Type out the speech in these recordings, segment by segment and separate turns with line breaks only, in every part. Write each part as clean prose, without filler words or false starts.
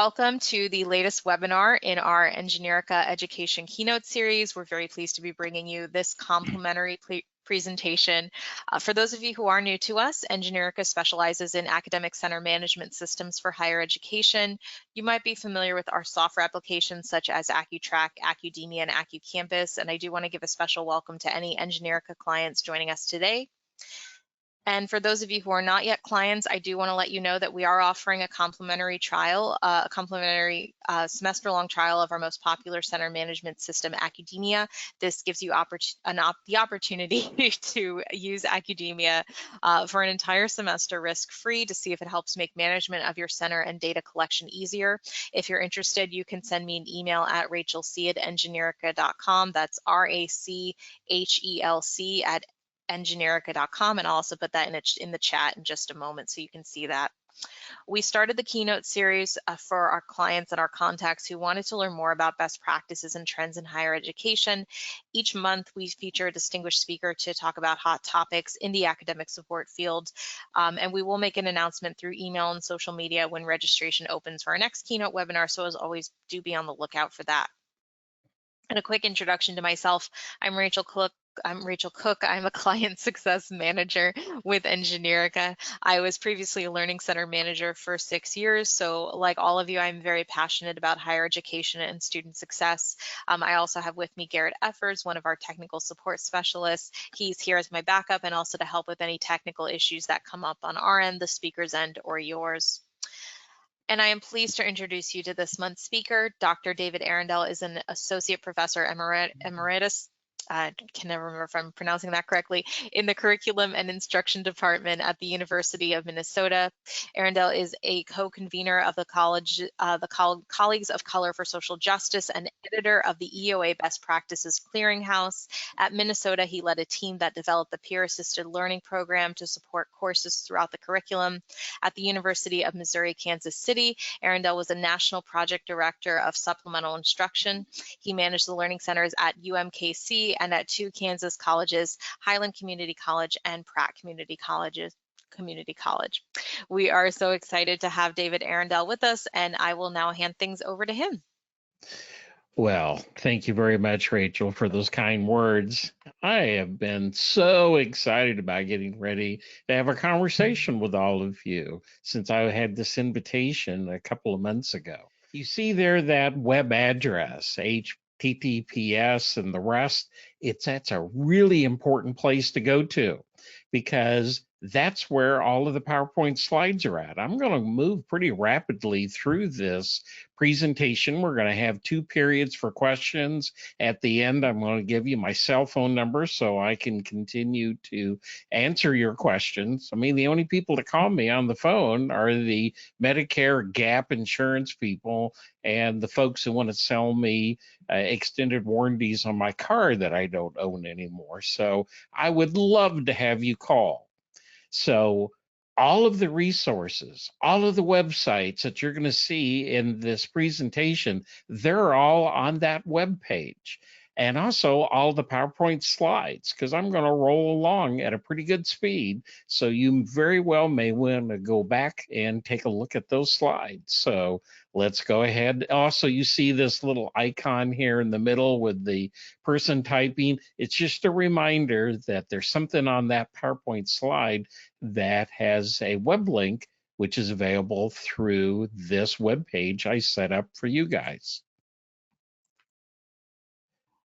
Welcome to the latest webinar in our Engineerica Education Keynote series. We're very pleased to be bringing you this complimentary presentation. For those of you who are new to us, Engineerica specializes in academic center management systems for higher education. You might be familiar with our software applications such as AccuTrack, AccuDemia, and AccuCampus, and I do want to give a special welcome to any Engineerica clients joining us today. And for those of you who are not yet clients, I do want to let you know that we are offering a complimentary trial, semester-long trial of our most popular center management system, AccuDemia. This gives you the opportunity to use AccuDemia for an entire semester risk-free to see if it helps make management of your center and data collection easier. If you're interested, you can send me an email at rachelc@engineerica.com. That's RACHELC at engineerica.com, and I'll also put that in the chat in just a moment so you can see that. We started the Keynote series for our clients and our contacts who wanted to learn more about best practices and trends in higher education. Each month we feature a distinguished speaker to talk about hot topics in the academic support field, and we will make an announcement through email and social media when registration opens for our next Keynote webinar, so as always, do be on the lookout for that. And a quick introduction to myself, I'm Rachel Cook. I'm a client success manager with Engineerica. I was previously a learning center manager for 6 years. So like all of you, I'm very passionate about higher education and student success. I also have with me Garrett Effers, one of our technical support specialists. He's here as my backup and also to help with any technical issues that come up on our end, the speaker's end, or yours. And I am pleased to introduce you to this month's speaker. Dr. David Arundel is an associate professor emeritus. I can never remember if I'm pronouncing that correctly, in the Curriculum and Instruction Department at the University of Minnesota. Arundel is a co-convener of the Colleagues of Color for Social Justice and editor of the EOA Best Practices Clearinghouse. At Minnesota, he led a team that developed the peer-assisted learning program to support courses throughout the curriculum. At the University of Missouri, Kansas City, Arundel was a national project director of supplemental instruction. He managed the learning centers at UMKC and at 2 Kansas colleges, Highland Community College and Pratt Community College. We are so excited to have David Arundel with us, and I will now hand things over to him.
Well, thank you very much, Rachel, for those kind words. I have been so excited about getting ready to have a conversation with all of you since I had this invitation a couple of months ago. You see there that web address, HTTPS and the rest. That's a really important place to go to because that's where all of the PowerPoint slides are at. I'm going to move pretty rapidly through this presentation. We're going to have 2 periods for questions. At the end, I'm going to give you my cell phone number so I can continue to answer your questions. I mean, the only people that call me on the phone are the Medicare gap insurance people and the folks who want to sell me extended warranties on my car that I don't own anymore. So I would love to have you call. So all of the resources, all of the websites that you're going to see in this presentation, they're all on that web page. And also all the PowerPoint slides, because I'm going to roll along at a pretty good speed. So you very well may want to go back and take a look at those slides. So let's go ahead. Also, you see this little icon here in the middle with the person typing. It's just a reminder that there's something on that PowerPoint slide that has a web link, which is available through this web page I set up for you guys.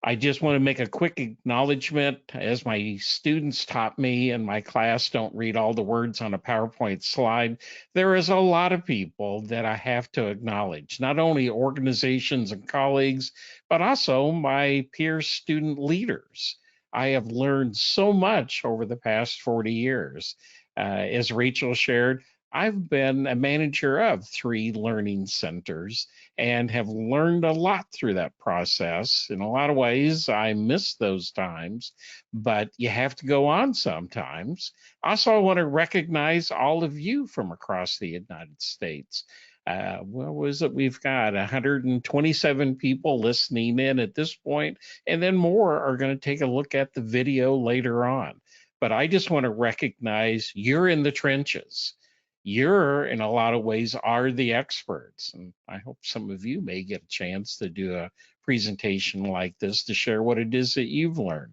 I just want to make a quick acknowledgement. As my students taught me in my class, don't read all the words on a PowerPoint slide. There is a lot of people that I have to acknowledge, not only organizations and colleagues, but also my peer student leaders. I have learned so much over the past 40 years. As Rachel shared, I've been a manager of 3 learning centers and have learned a lot through that process. In a lot of ways, I miss those times, but you have to go on sometimes. Also, I want to recognize all of you from across the United States. What was it? We've got 127 people listening in at this point, and then more are going to take a look at the video later on. But I just want to recognize you're in the trenches. You're, in a lot of ways, are the experts. And I hope some of you may get a chance to do a presentation like this to share what it is that you've learned.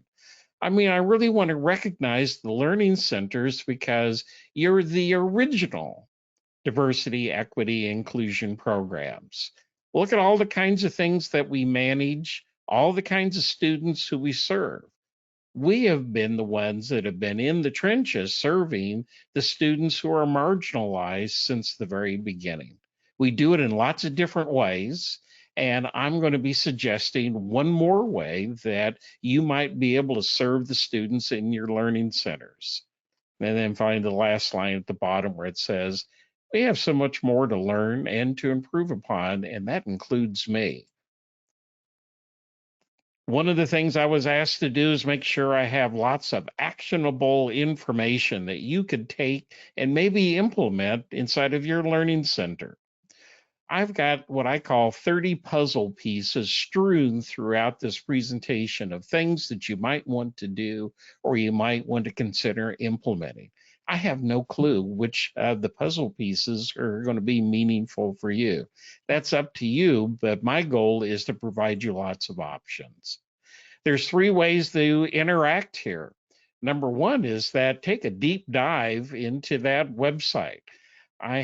I mean, I really want to recognize the learning centers because you're the original diversity, equity, inclusion programs. Look at all the kinds of things that we manage, all the kinds of students who we serve. We have been the ones that have been in the trenches serving the students who are marginalized since the very beginning. We do it in lots of different ways. And I'm going to be suggesting one more way that you might be able to serve the students in your learning centers. And then find the last line at the bottom where it says, we have so much more to learn and to improve upon, and that includes me. One of the things I was asked to do is make sure I have lots of actionable information that you could take and maybe implement inside of your learning center. I've got what I call 30 puzzle pieces strewn throughout this presentation of things that you might want to do or you might want to consider implementing. I have no clue which of the puzzle pieces are going to be meaningful for you. That's up to you, but my goal is to provide you lots of options. There's three ways to interact here. Number one is that take a deep dive into that website. I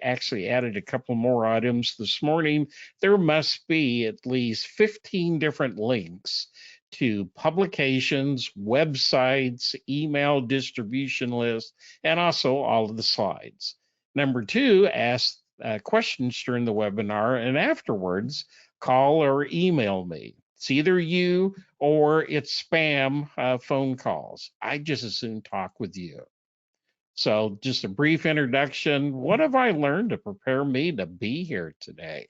actually added a couple more items this morning. There must be at least 15 different links to publications, websites, email distribution lists, and also all of the slides. Number two, ask questions during the webinar, and afterwards, call or email me. It's either you or it's spam phone calls. I just as soon talk with you. So just a brief introduction. What have I learned to prepare me to be here today?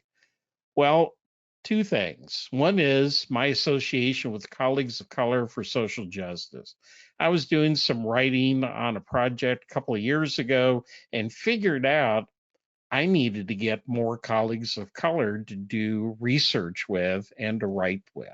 Well, two things. One is my association with Colleagues of Color for Social Justice. I was doing some writing on a project a couple of years ago and figured out I needed to get more colleagues of color to do research with and to write with.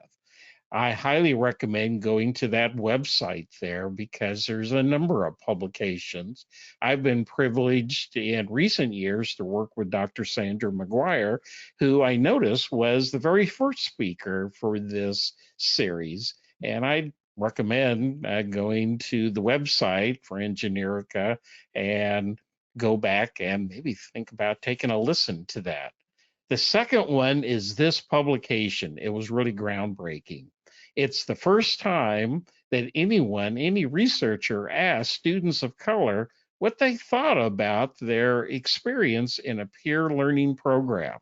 I highly recommend going to that website there because there's a number of publications. I've been privileged in recent years to work with Dr. Sandra McGuire, who I noticed was the very first speaker for this series. And I recommend going to the website for Engineerica and go back and maybe think about taking a listen to that. The second one is this publication. It was really groundbreaking. It's the first time that anyone, any researcher, asked students of color what they thought about their experience in a peer learning program.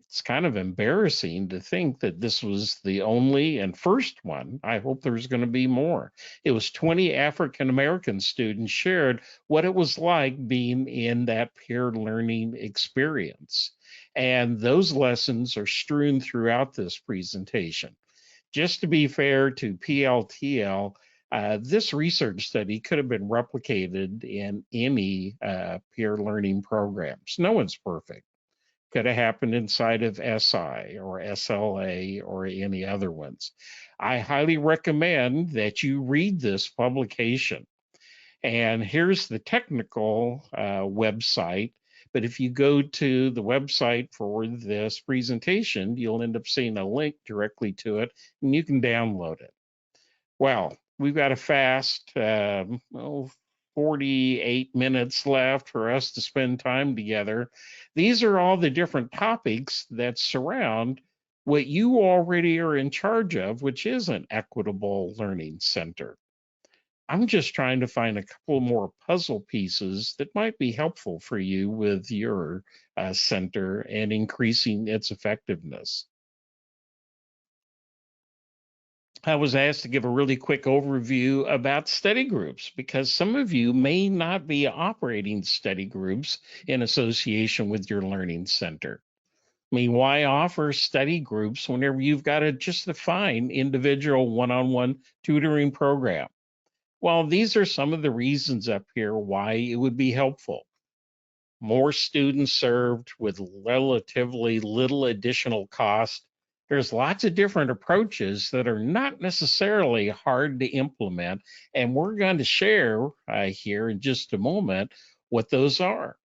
It's kind of embarrassing to think that this was the only and first one. I hope there's going to be more. It was 20 African American students shared what it was like being in that peer learning experience. And those lessons are strewn throughout this presentation. Just to be fair to PLTL, this research study could have been replicated in any peer learning programs. No one's perfect. Could have happened inside of SI or SLA or any other ones. I highly recommend that you read this publication. And here's the technical website. But if you go to the website for this presentation, you'll end up seeing a link directly to it, and you can download it. Well, we've got a fast 48 minutes left for us to spend time together. These are all the different topics that surround what you already are in charge of, which is an equitable learning center. I'm just trying to find a couple more puzzle pieces that might be helpful for you with your center and increasing its effectiveness. I was asked to give a really quick overview about study groups because some of you may not be operating study groups in association with your learning center. I mean, why offer study groups whenever you've got just a fine individual one-on-one tutoring program? Well, these are some of the reasons up here why it would be helpful. More students served with relatively little additional cost. There's lots of different approaches that are not necessarily hard to implement, and we're going to share here in just a moment what those are.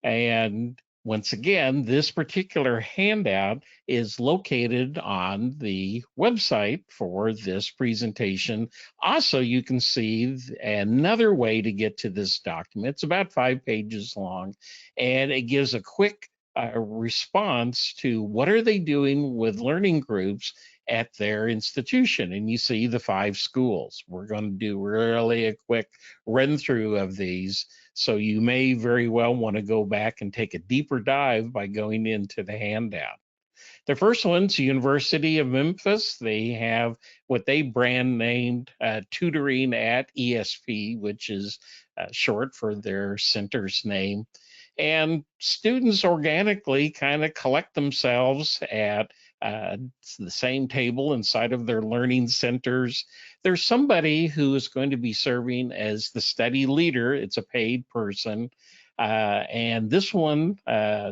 And once again, this particular handout is located on the website for this presentation. Also, you can see another way to get to this document. It's about 5 pages long, and it gives a quick response to what are they doing with learning groups at their institution. And you see the 5 schools. We're going to do really a quick run through of these. So you may very well want to go back and take a deeper dive by going into the handout. The first one's University of Memphis. They have what they brand named Tutoring at ESP, which is short for their center's name. And students organically kind of collect themselves at the same table inside of their learning centers. There's somebody who is going to be serving as the study leader. It's a paid person. And this one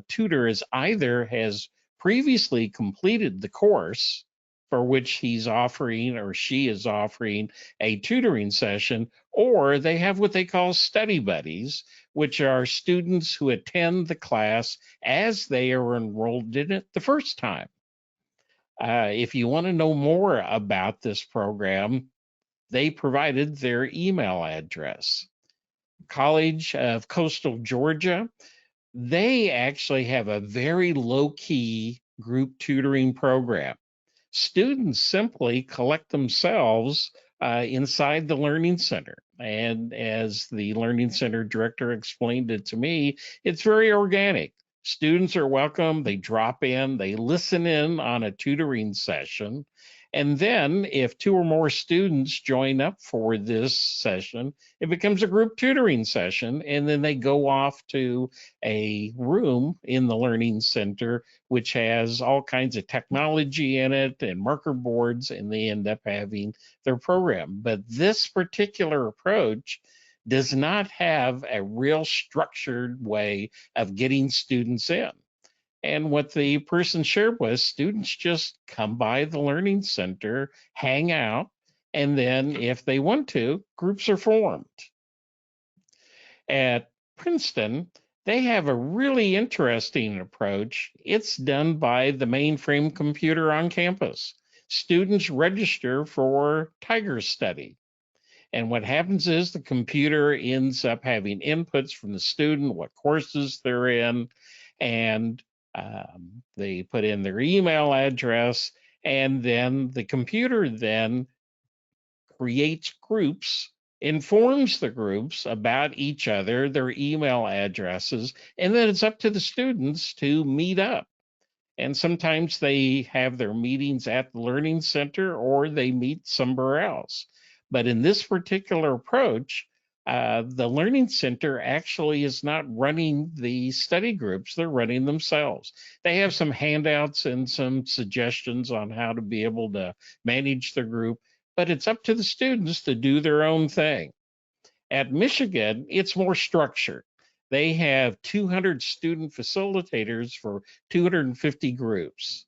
tutor is either has previously completed the course for which he's offering or she is offering a tutoring session, or they have what they call study buddies, which are students who attend the class as they are enrolled in it the first time. If you want to know more about this program, they provided their email address. College of Coastal Georgia, they actually have a very low-key group tutoring program. Students simply collect themselves inside the Learning Center. And as the Learning Center director explained it to me, it's very organic. Students are welcome, they drop in, they listen in on a tutoring session. And then if 2 or more students join up for this session, it becomes a group tutoring session. And then they go off to a room in the Learning Center, which has all kinds of technology in it and marker boards, and they end up having their program. But this particular approach does not have a real structured way of getting students in. And what the person shared was students just come by the Learning Center, hang out, and then if they want to, groups are formed. At Princeton, they have a really interesting approach. It's done by the mainframe computer on campus. Students register for Tiger Study. And what happens is the computer ends up having inputs from the student, what courses they're in, and they put in their email address, and then the computer then creates groups, informs the groups about each other, their email addresses, and then it's up to the students to meet up. And sometimes they have their meetings at the Learning Center or they meet somewhere else. But in this particular approach, the Learning Center actually is not running the study groups, they're running themselves. They have some handouts and some suggestions on how to be able to manage the group, but it's up to the students to do their own thing. At Michigan, it's more structured. They have 200 student facilitators for 250 groups.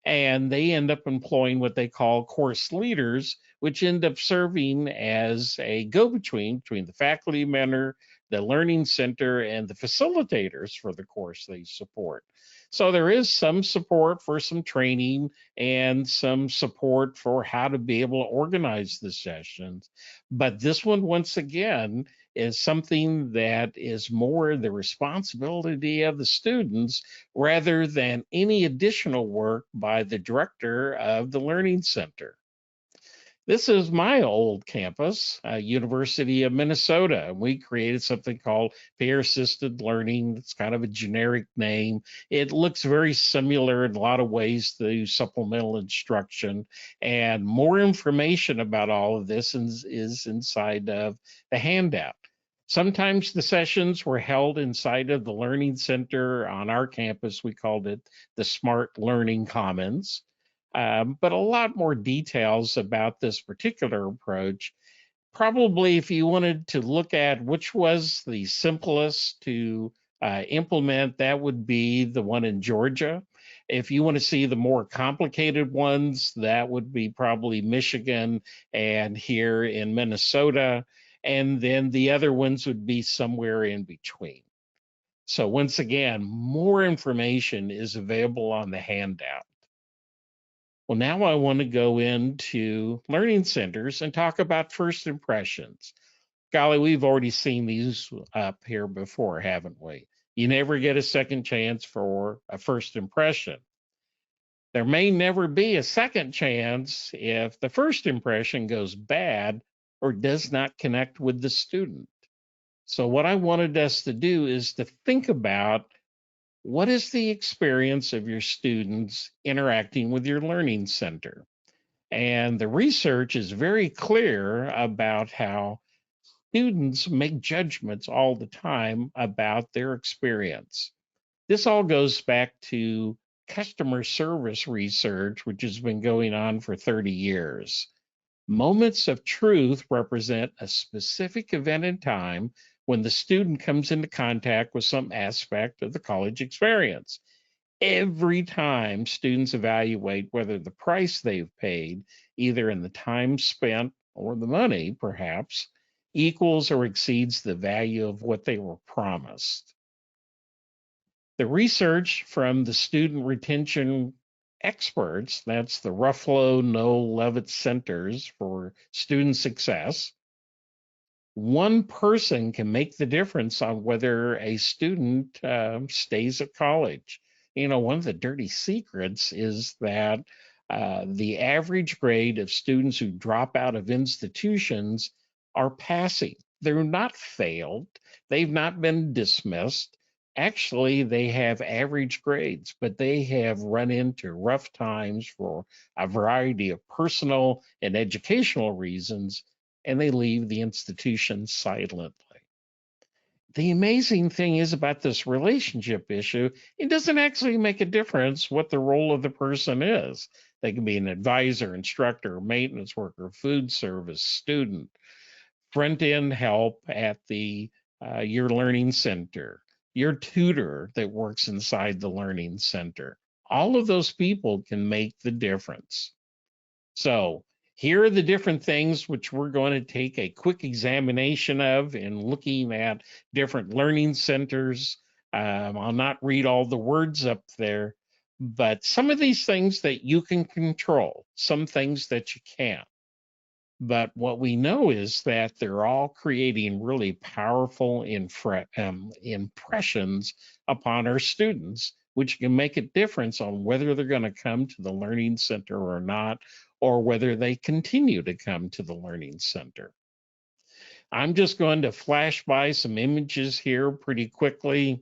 And they end up employing what they call course leaders, which end up serving as a go-between between the faculty mentor, the Learning Center, and the facilitators for the course they support. So there is some support for some training and some support for how to be able to organize the sessions. But this one, once again, is something that is more the responsibility of the students rather than any additional work by the director of the Learning Center. This is my old campus, University of Minnesota. We created something called peer-assisted learning. It's kind of a generic name. It looks very similar in a lot of ways to supplemental instruction. And more information about all of this is inside of the handout. Sometimes the sessions were held inside of the Learning Center on our campus. We called it the Smart Learning Commons. But a lot more details about this particular approach. Probably if you wanted to look at which was the simplest to implement, that would be the one in Georgia. If you want to see the more complicated ones, that would be probably Michigan and here in Minnesota. And then the other ones would be somewhere in between. So once again, more information is available on the handout. Well, now I want to go into learning centers and talk about first impressions. Golly, we've already seen these up here before, haven't we? You never get a second chance for a first impression. There may never be a second chance if the first impression goes bad or does not connect with the student. So what I wanted us to do is to think about what is the experience of your students interacting with your learning center. And the research is very clear about how students make judgments all the time about their experience. This all goes back to customer service research, which has been going on for 30 years. Moments of truth represent a specific event in time when the student comes into contact with some aspect of the college experience. Every time students evaluate whether the price they've paid, either in the time spent or the money perhaps, equals or exceeds the value of what they were promised. The research from the student retention experts, that's the Ruffalo Noel Levitt Centers for Student Success, one person can make the difference on whether a student stays at college. You know, one of the dirty secrets is that the average grade of students who drop out of institutions are passing. They're not failed, they've not been dismissed. Actually, they have average grades, but they have run into rough times for a variety of personal and educational reasons, and they leave the institution silently. The amazing thing is about this relationship issue, it doesn't actually make a difference what the role of the person is. They can be an advisor, instructor, maintenance worker, food service, student, front end help at the your learning center, your tutor that works inside the learning center. All of those people can make the difference. So here are the different things which we're going to take a quick examination of in looking at different learning centers. I'll not read all the words up there, but some of these things that you can control, some things that you can't. But what we know is that they're all creating really powerful impressions upon our students, which can make a difference on whether they're going to come to the Learning Center or not, or whether they continue to come to the Learning Center. I'm just going to flash by some images here pretty quickly.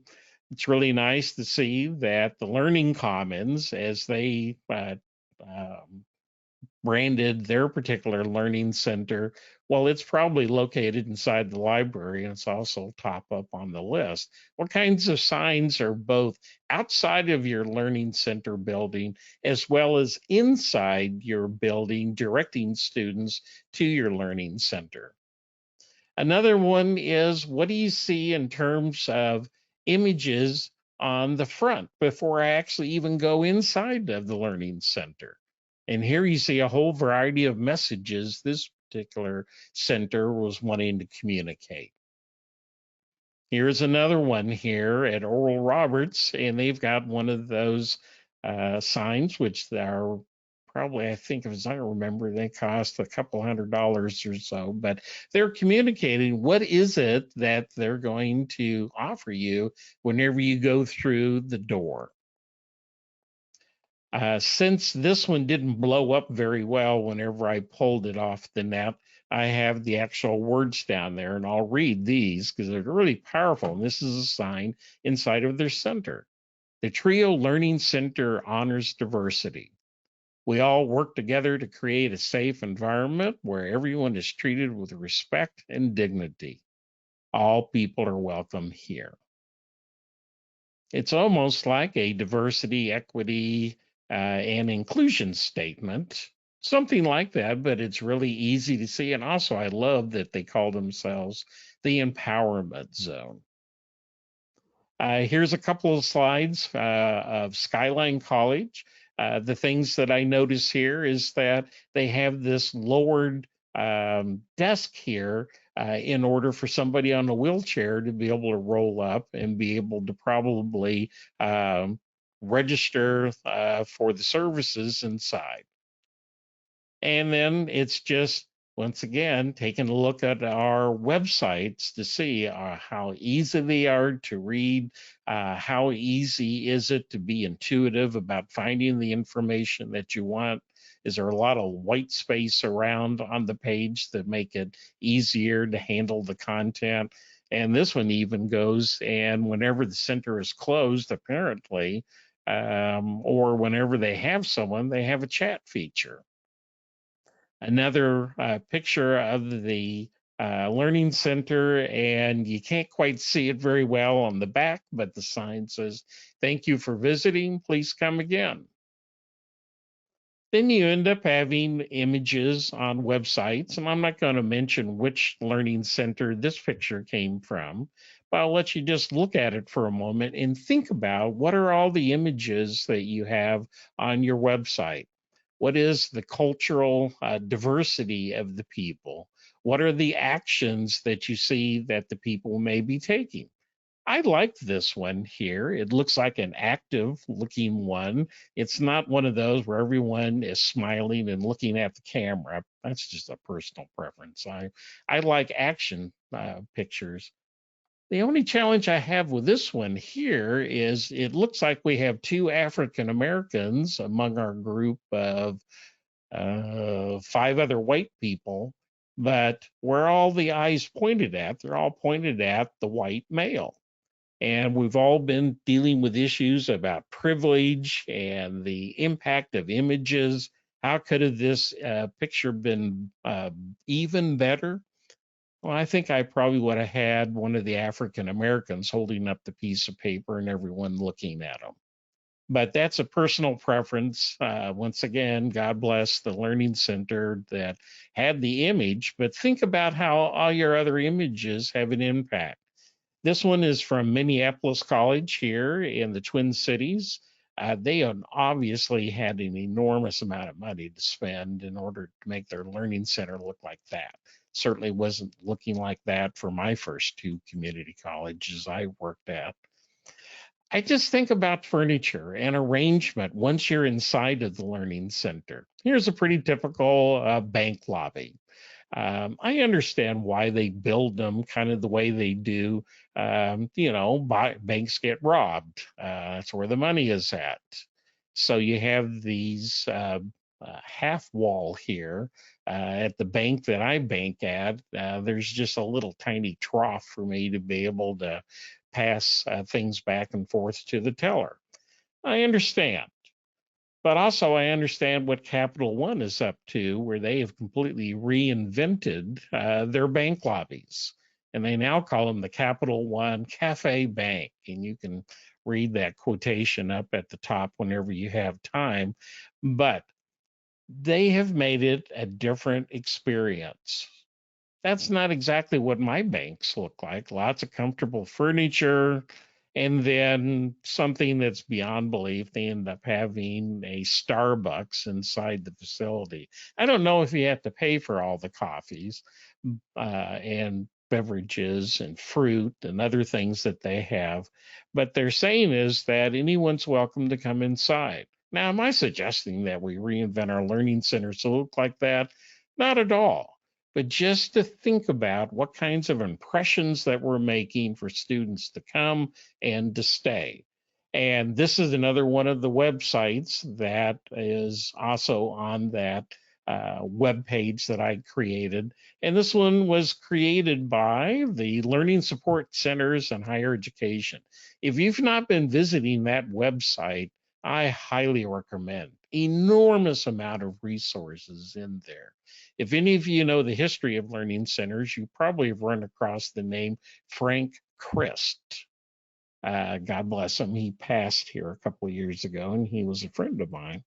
It's really nice to see that the Learning Commons, as they branded their particular learning center, well, it's probably located inside the library and it's also top up on the list. What kinds of signs are both outside of your learning center building as well as inside your building directing students to your learning center? Another one is, what do you see in terms of images on the front before I actually even go inside of the learning center? And here you see a whole variety of messages this particular center was wanting to communicate. Here's another one here at Oral Roberts, and they've got one of those signs, which are probably, I think, as I remember, they cost a couple $100 or so, but they're communicating what is it that they're going to offer you whenever you go through the door. Since this one didn't blow up very well whenever I pulled it off the net, I have the actual words down there, and I'll read these because they're really powerful. And this is a sign inside of their center. The TRIO Learning Center honors diversity. We all work together to create a safe environment where everyone is treated with respect and dignity. All people are welcome here. It's almost like a diversity, equity, and inclusion statement, something like that, but it's really easy to see. And also, I love that they call themselves the empowerment zone. Here's a couple of slides of Skyline College. The things that I notice here is that they have this lowered desk here in order for somebody on a wheelchair to be able to roll up and be able to probably register for the services inside. And then it's just, once again, taking a look at our websites to see how easy they are to read, how easy is it to be intuitive about finding the information that you want. Is there a lot of white space around on the page that make it easier to handle the content? And this one even goes, and whenever the center is closed, apparently, or whenever they have someone, they have a chat feature. Another picture of the Learning Center, and you can't quite see it very well on the back, but the sign says, "Thank you for visiting, please come again." Then you end up having images on websites, and I'm not going to mention which Learning Center this picture came from, but I'll let you just look at it for a moment and think about what are all the images that you have on your website. What is the cultural diversity of the people? What are the actions that you see that the people may be taking? I like this one here. It looks like an active looking one. It's not one of those where everyone is smiling and looking at the camera. That's just a personal preference. I like action pictures. The only challenge I have with this one here is it looks like we have two African Americans among our group of 5 other white people, but where all the eyes pointed at, they're all pointed at the white male. And we've all been dealing with issues about privilege and the impact of images. How could have this picture been even better? Well, I think I probably would have had one of the African Americans holding up the piece of paper and everyone looking at them. But that's a personal preference. Once again, God bless the Learning Center that had the image, but think about how all your other images have an impact. This one is from Minneapolis College here in the Twin Cities. They obviously had an enormous amount of money to spend in order to make their learning center look like that. Certainly wasn't looking like that for my first 2 community colleges I worked at. I just think about furniture and arrangement once you're inside of the learning center. Here's a pretty typical bank lobby. I understand why they build them kind of the way they do. Banks get robbed. That's where the money is at. So you have these half wall here at the bank that I bank at. There's just a little tiny trough for me to be able to pass things back and forth to the teller. I understand. But also, I understand what Capital One is up to, where they have completely reinvented their bank lobbies. And they now call them the Capital One Cafe Bank. And you can read that quotation up at the top whenever you have time. But they have made it a different experience. That's not exactly what my banks look like. Lots of comfortable furniture, and then something that's beyond belief. They end up having a Starbucks inside the facility. I don't know if you have to pay for all the coffees and beverages and fruit and other things that they have, but they're saying is that anyone's welcome to come inside. Now, am I suggesting that we reinvent our learning centers to look like that? Not at all. But just to think about what kinds of impressions that we're making for students to come and to stay. And this is another one of the websites that is also on that web page that I created. And this one was created by the Learning Support Centers and Higher Education. If you've not been visiting that website, I highly recommend. Enormous amount of resources in there. If any of you know the history of learning centers, you probably have run across the name Frank Christ. God bless him. He passed here a couple of years ago, and he was a friend of mine.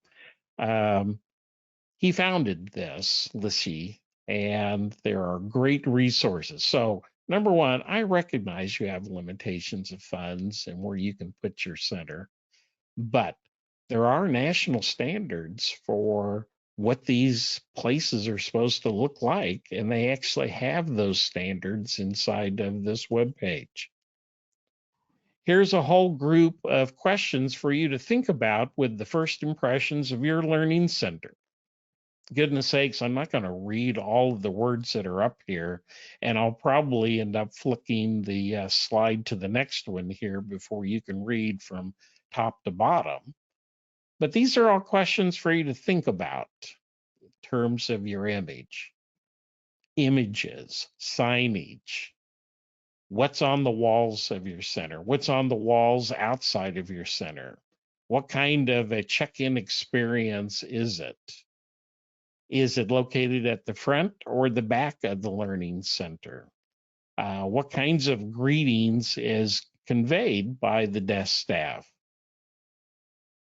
He founded this, LISI, and there are great resources. So Number one, I recognize you have limitations of funds and where you can put your center, but there are national standards for what these places are supposed to look like, and they actually have those standards inside of this webpage. Here's a whole group of questions for you to think about with the first impressions of your learning center. Goodness sakes, I'm not going to read all of the words that are up here, and I'll probably end up flicking the slide to the next one here before you can read from top to bottom. But these are all questions for you to think about in terms of your image, images, signage, what's on the walls of your center, what's on the walls outside of your center, what kind of a check-in experience is it? Is it located at the front or the back of the learning center? What kinds of greetings is conveyed by the desk staff?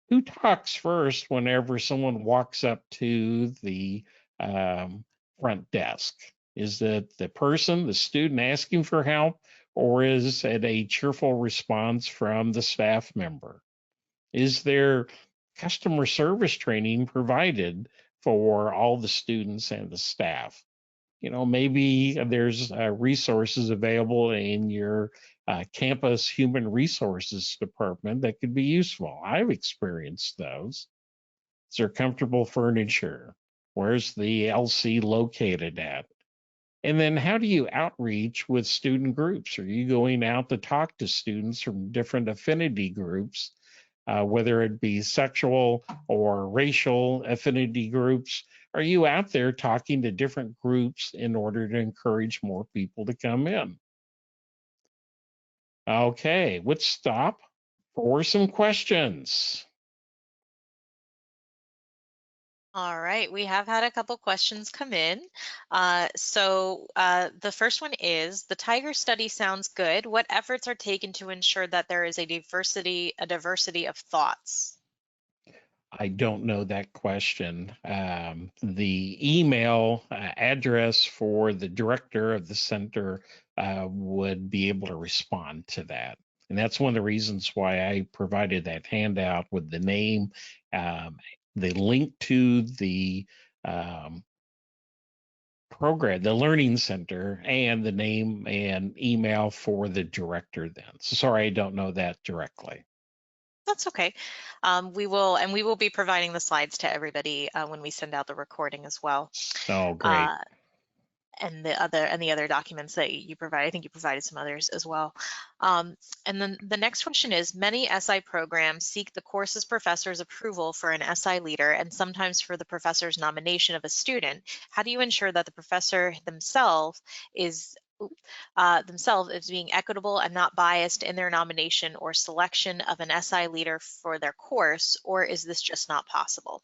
Who talks first whenever someone walks up to the front desk? Is it the person, the student asking for help, or is it a cheerful response from the staff member? Is there customer service training provided for all the students and the staff? You know, maybe there's resources available in your campus human resources department that could be useful. I've experienced those. Is there comfortable furniture? Where's the LC located at? And then how do you outreach with student groups? Are you going out to talk to students from different affinity groups, whether it be sexual or racial affinity groups? Are you out there talking to different groups in order to encourage more people to come in? Okay, let's stop for some questions.
All right, we have had a couple questions come in. The first one is, the Tiger study sounds good. What efforts are taken to ensure that there is a diversity of thoughts?
I don't know that question. The email address for the director of the center would be able to respond to that. And that's one of the reasons why I provided that handout with the name, the link to the program, the learning center, and the name and email for the director then. So sorry, I don't know that directly.
That's okay. We will be providing the slides to everybody when we send out the recording as well.
Oh, great.
Uh, and the other documents that you provide. I think you provided some others as well. And then the next question is, many SI programs seek the course's professor's approval for an SI leader and sometimes for the professor's nomination of a student. How do you ensure that the professor themselves is being equitable and not biased in their nomination or selection of an SI leader for their course, or is this just not possible?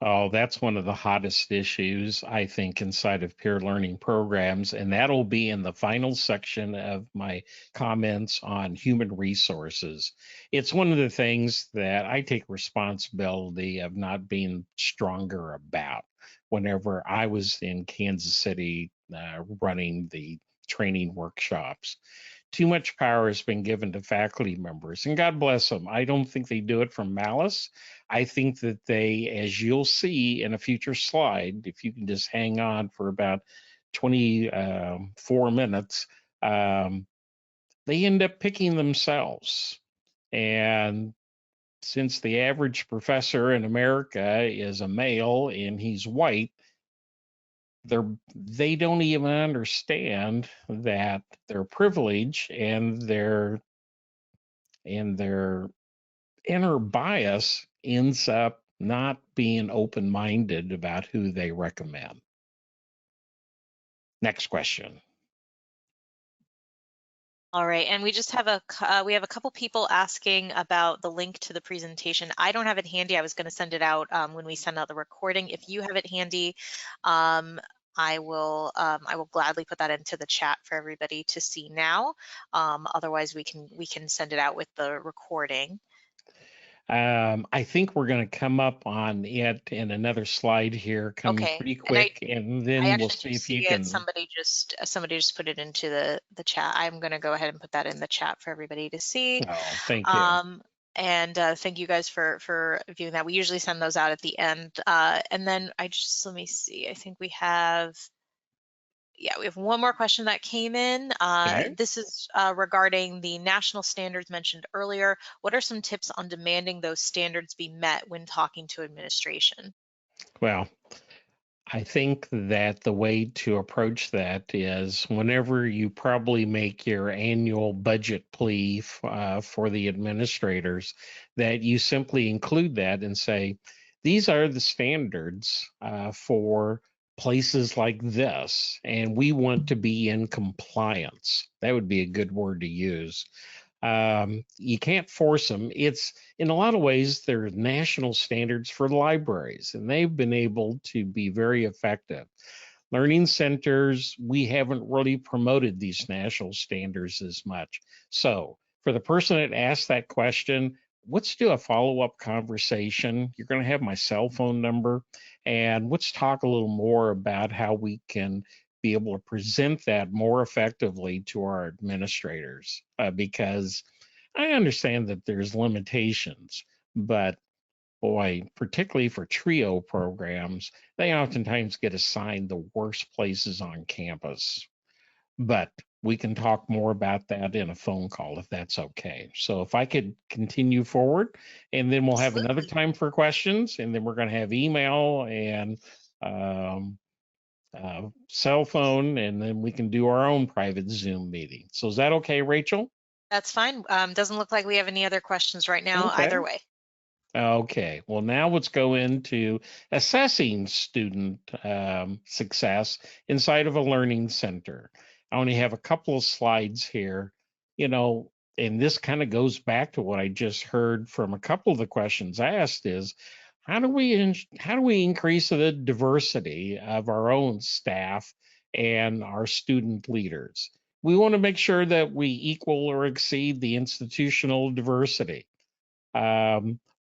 Oh, that's one of the hottest issues, I think, inside of peer learning programs. And that'll be in the final section of my comments on human resources. It's one of the things that I take responsibility of not being stronger about. Whenever I was in Kansas City running the training workshops, too much power has been given to faculty members, and God bless them. I don't think they do it from malice. I think that they, as you'll see in a future slide, if you can just hang on for about 24 minutes, they end up picking themselves. And since the average professor in America is a male and he's white, they don't even understand that their privilege and their inner bias ends up not being open-minded about who they recommend. Next question.
All right, and we just have we have a couple people asking about the link to the presentation. I don't have it handy. I was going to send it out when we send out the recording. If you have it handy, I will gladly put that into the chat for everybody to see now. Otherwise, we can send it out with the recording.
I think we're going to come up on it in another slide here coming
Okay,
pretty
and
quick, and
I
then we'll
actually do
see if
see
you
it.
can.
Somebody just put it into the chat. I'm going to go ahead and put that in the chat for everybody to see.
Oh, thank you.
Um, and thank you guys for viewing that. We usually send those out at the end. And then let me see. I think we have, yeah, we have one more question that came in.
Okay.
This is regarding the national standards mentioned earlier. What are some tips on demanding those standards be met when talking to administration?
Well, I think that the way to approach that is whenever you probably make your annual budget plea for the administrators, that you simply include that and say, these are the standards for places like this, and we want to be in compliance. That would be a good word to use. You can't force them. It's in a lot of ways, they're national standards for libraries, and they've been able to be very effective. Learning centers, we haven't really promoted these national standards as much. So, for the person that asked that question, let's do a follow up conversation. You're going to have my cell phone number, and let's talk a little more about how we can be able to present that more effectively to our administrators because I understand that there's limitations, but boy, particularly for TRIO programs, they oftentimes get assigned the worst places on campus. But we can talk more about that in a phone call if that's okay. So if I could continue forward, and then we'll have another
Absolutely.
time for questions, and then we're going to have email and um, cell phone, and then we can do our own private Zoom meeting. So is that okay, Rachel?
That's fine. Doesn't look like we have any other questions right now either
Okay.
way.
Okay, well, now let's go into assessing student success inside of a learning center. I only have a couple of slides here, you know, and this kind of goes back to what I just heard from a couple of the questions asked is how do we increase the diversity of our own staff and our student leaders? We want to make sure that we equal or exceed the institutional diversity.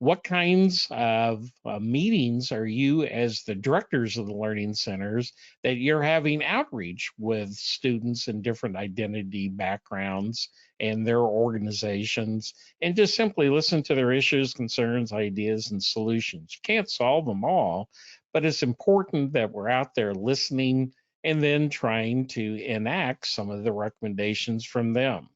What kinds of meetings are you, as the directors of the learning centers, that you're having outreach with students in different identity backgrounds and their organizations, and just simply listen to their issues, concerns, ideas, and solutions? You can't solve them all, but it's important that we're out there listening and then trying to enact some of the recommendations from them.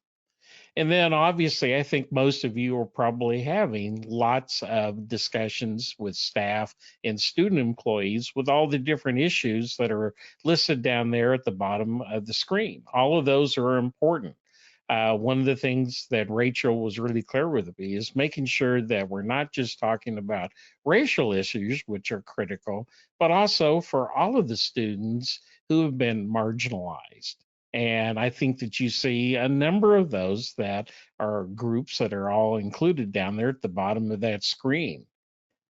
And then obviously, I think most of you are probably having lots of discussions with staff and student employees with all the different issues that are listed down there at the bottom of the screen. All of those are important. One of the things that Rachel was really clear with me is making sure that we're not just talking about racial issues, which are critical, but also for all of the students who have been marginalized. And I think that you see a number of those that are groups that are all included down there at the bottom of that screen.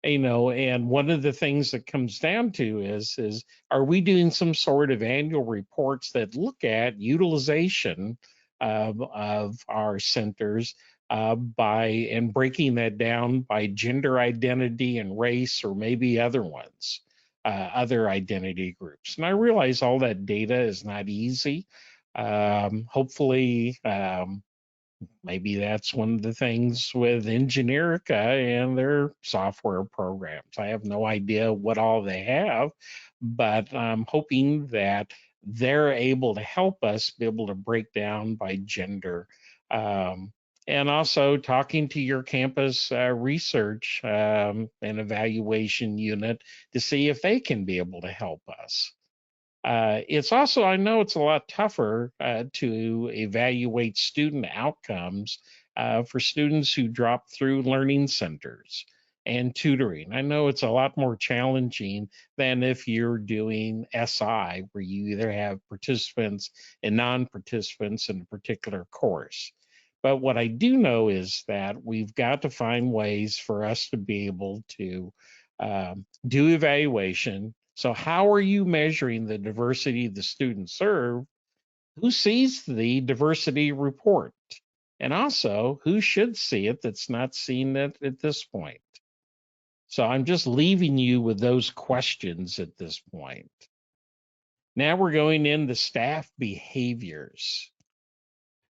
And one of the things that comes down to is are we doing some sort of annual reports that look at utilization of our centers by and breaking that down by gender identity and race or maybe other ones, other identity groups? And I realize all that data is not easy. Hopefully, maybe that's one of the things with Engineerica and their software programs. I have no idea what all they have, but I'm hoping that they're able to help us be able to break down by gender. Um, and also talking to your campus research and evaluation unit to see if they can be able to help us. It's also, I know it's a lot tougher to evaluate student outcomes for students who drop through learning centers and tutoring. I know it's a lot more challenging than if you're doing SI, where you either have participants and non participants in a particular course. But what I do know is that we've got to find ways for us to be able to do evaluation. So, how are you measuring the diversity of the students served? Who sees the diversity report? And also, who should see it that's not seen it at this point? So I'm just leaving you with those questions at this point. Now we're going into staff behaviors.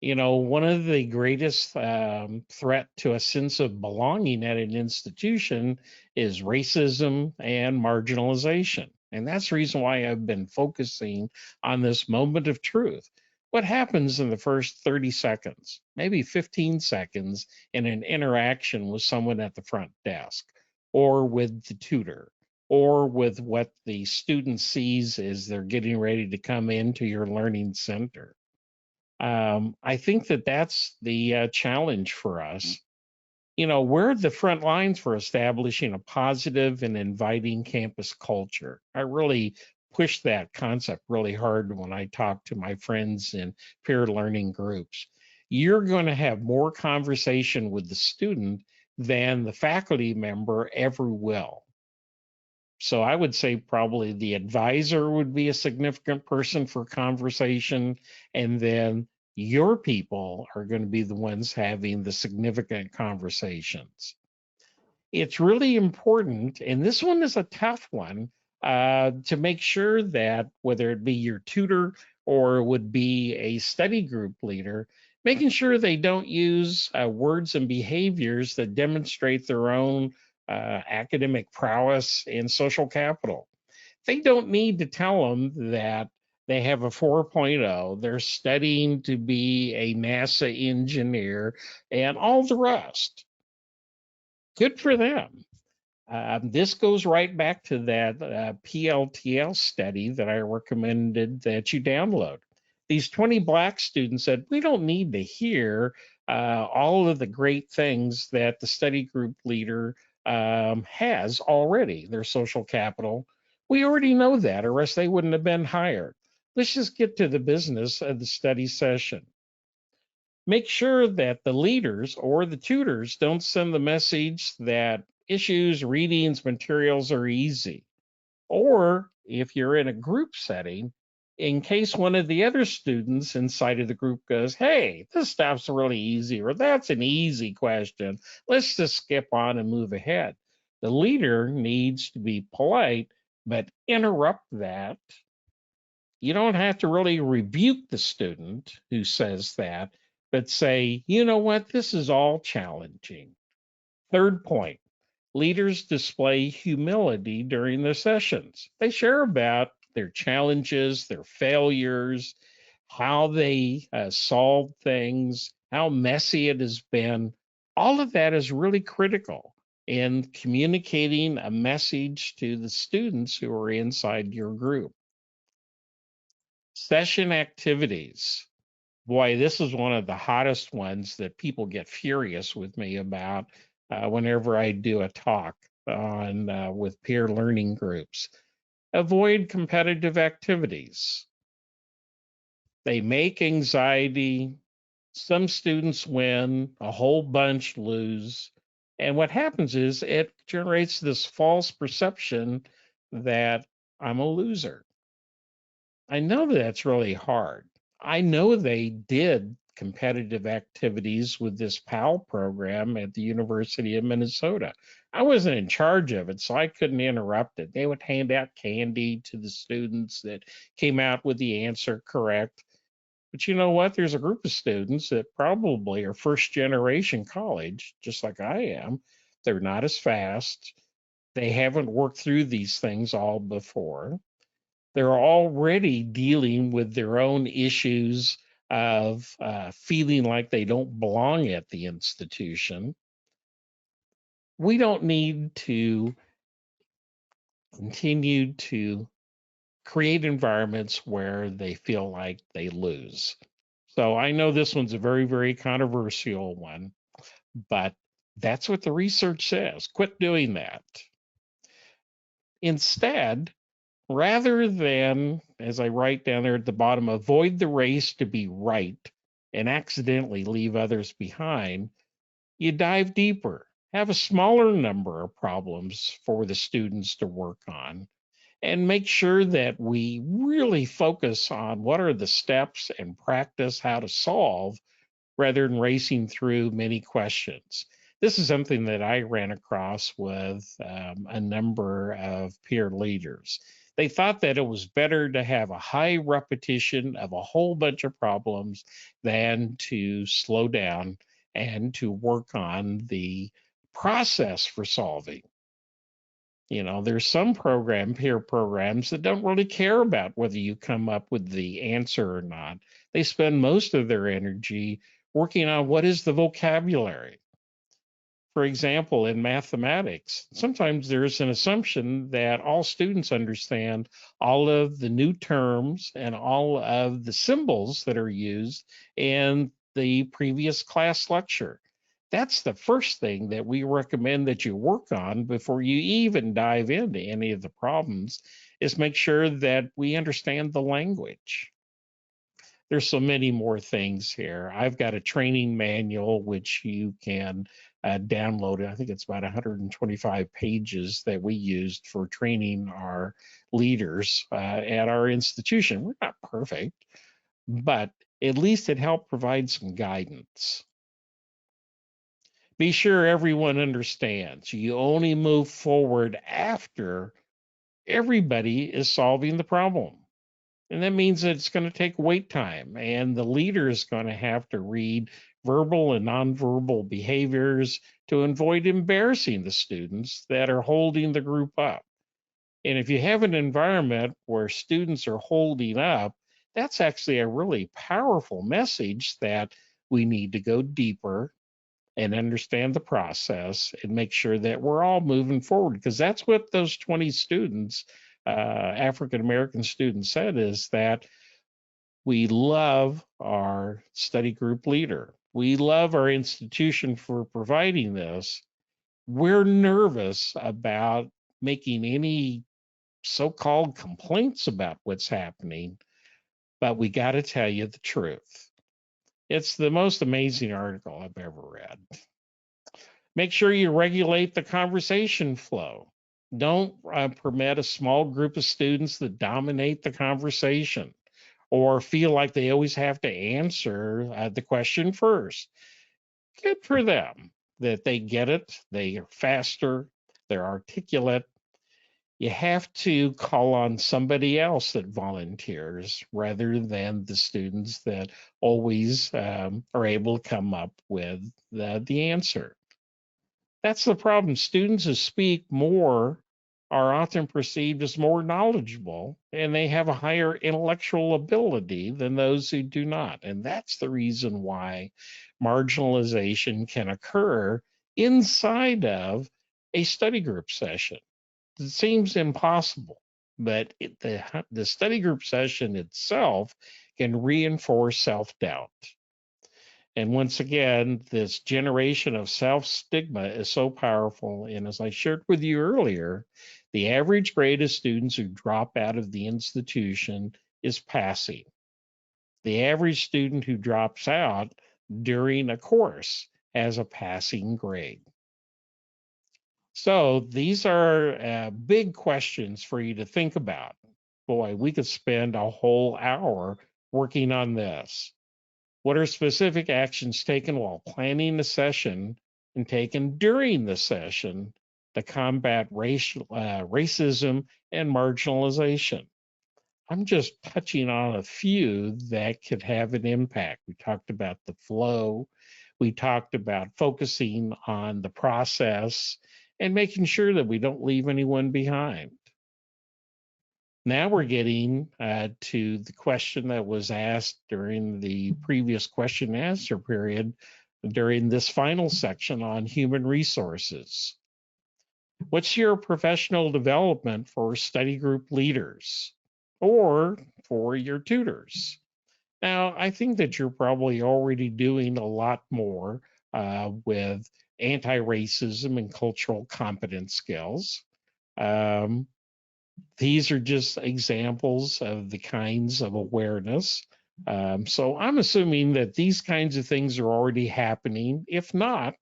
One of the greatest threat to a sense of belonging at an institution is racism and marginalization. And that's the reason why I've been focusing on this moment of truth. What happens in the first 30 seconds, maybe 15 seconds in an interaction with someone at the front desk or with the tutor or with what the student sees as they're getting ready to come into your learning center? I think that that's the challenge for us. We're the front lines for establishing a positive and inviting campus culture. I really push that concept really hard when I talk to my friends in peer learning groups. You're going to have more conversation with the student than the faculty member ever will. So I would say probably the advisor would be a significant person for conversation, and then your people are going to be the ones having the significant conversations. It's really important, and this one is a tough one, to make sure that whether it be your tutor or it would be a study group leader, making sure they don't use words and behaviors that demonstrate their own academic prowess and social capital. They don't need to tell them that they have a 4.0, they're studying to be a NASA engineer, and all the rest. Good for them. This goes right back to that PLTL study that I recommended that you download. These 20 Black students said, we don't need to hear all of the great things that the study group leader has already, their social capital. We already know that, or else they wouldn't have been hired. Let's just get to the business of the study session. Make sure that the leaders or the tutors don't send the message that issues, readings, materials are easy. Or if you're in a group setting, in case one of the other students inside of the group goes, hey, this stuff's really easy, or that's an easy question, let's just skip on and move ahead. The leader needs to be polite, but interrupt that. You don't have to really rebuke the student who says that, but say, you know what, this is all challenging. Third point, leaders display humility during their sessions. They share about their challenges, their failures, how they solved things, how messy it has been. All of that is really critical in communicating a message to the students who are inside your group. Session activities. Boy, this is one of the hottest ones that people get furious with me about whenever I do a talk on with peer learning groups. Avoid competitive activities. They make anxiety. Some students win, a whole bunch lose. And what happens is it generates this false perception that I'm a loser. I know that's really hard. I know they did competitive activities with this PAL program at the University of Minnesota. I wasn't in charge of it, so I couldn't interrupt it. They would hand out candy to the students that came out with the answer correct. But you know what? There's a group of students that probably are first generation college, just like I am. They're not as fast. They haven't worked through these things all before. They're already dealing with their own issues of feeling like they don't belong at the institution. We don't need to continue to create environments where they feel like they lose. So I know this one's a very, very controversial one, but that's what the research says. Quit doing that. Instead, rather than, as I write down there at the bottom, avoid the race to be right and accidentally leave others behind, you dive deeper, have a smaller number of problems for the students to work on, and make sure that we really focus on what are the steps and practice how to solve rather than racing through many questions. This is something that I ran across with a number of peer leaders. They thought that it was better to have a high repetition of a whole bunch of problems than to slow down and to work on the process for solving. You know, there's some peer programs that don't really care about whether you come up with the answer or not. They spend most of their energy working on what is the vocabulary. For example, in mathematics, sometimes there's an assumption that all students understand all of the new terms and all of the symbols that are used in the previous class lecture. That's the first thing that we recommend that you work on before you even dive into any of the problems, is make sure that we understand the language. There's so many more things here. I've got a training manual which you can download. I think it's about 125 pages that we used for training our leaders at our institution. We're not perfect, but at least it helped provide some guidance. Be sure everyone understands you only move forward after everybody is solving the problem. And that means that it's going to take wait time, and the leader is going to have to read verbal and nonverbal behaviors to avoid embarrassing the students that are holding the group up. And if you have an environment where students are holding up, that's actually a really powerful message that we need to go deeper and understand the process and make sure that we're all moving forward, because that's what those 20 students, African American students, said, is that we love our study group leader. We love our institution for providing this. We're nervous about making any so-called complaints about what's happening, but we got to tell you the truth. It's the most amazing article I've ever read. Make sure you regulate the conversation flow. Don't permit a small group of students that dominate the conversation or feel like they always have to answer the question first. Good for them that they get it, they are faster, they're articulate. You have to call on somebody else that volunteers rather than the students that always are able to come up with the answer. That's the problem. Students who speak more are often perceived as more knowledgeable, and they have a higher intellectual ability than those who do not. And that's the reason why marginalization can occur inside of a study group session. It seems impossible, but the study group session itself can reinforce self-doubt. And once again, this generation of self stigma is so powerful. And as I shared with you earlier, the average grade of students who drop out of the institution is passing. The average student who drops out during a course has a passing grade. So these are big questions for you to think about. Boy, we could spend a whole hour working on this. What are specific actions taken while planning the session and taken during the session to combat racism and marginalization? I'm just touching on a few that could have an impact. We talked about the flow. We talked about focusing on the process and making sure that we don't leave anyone behind. Now we're getting to the question that was asked during the previous question and answer period during this final section on human resources. What's your professional development for study group leaders or for your tutors? Now, I think that you're probably already doing a lot more with anti-racism and cultural competence skills. These are just examples of the kinds of awareness. So I'm assuming that these kinds of things are already happening. If not,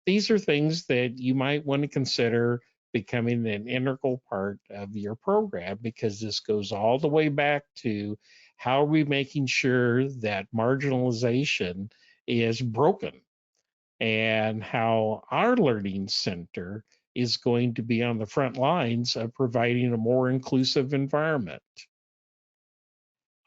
these are things that you might want to consider becoming an integral part of your program, because this goes all the way back to how are we making sure that marginalization is broken, and how our learning center is going to be on the front lines of providing a more inclusive environment.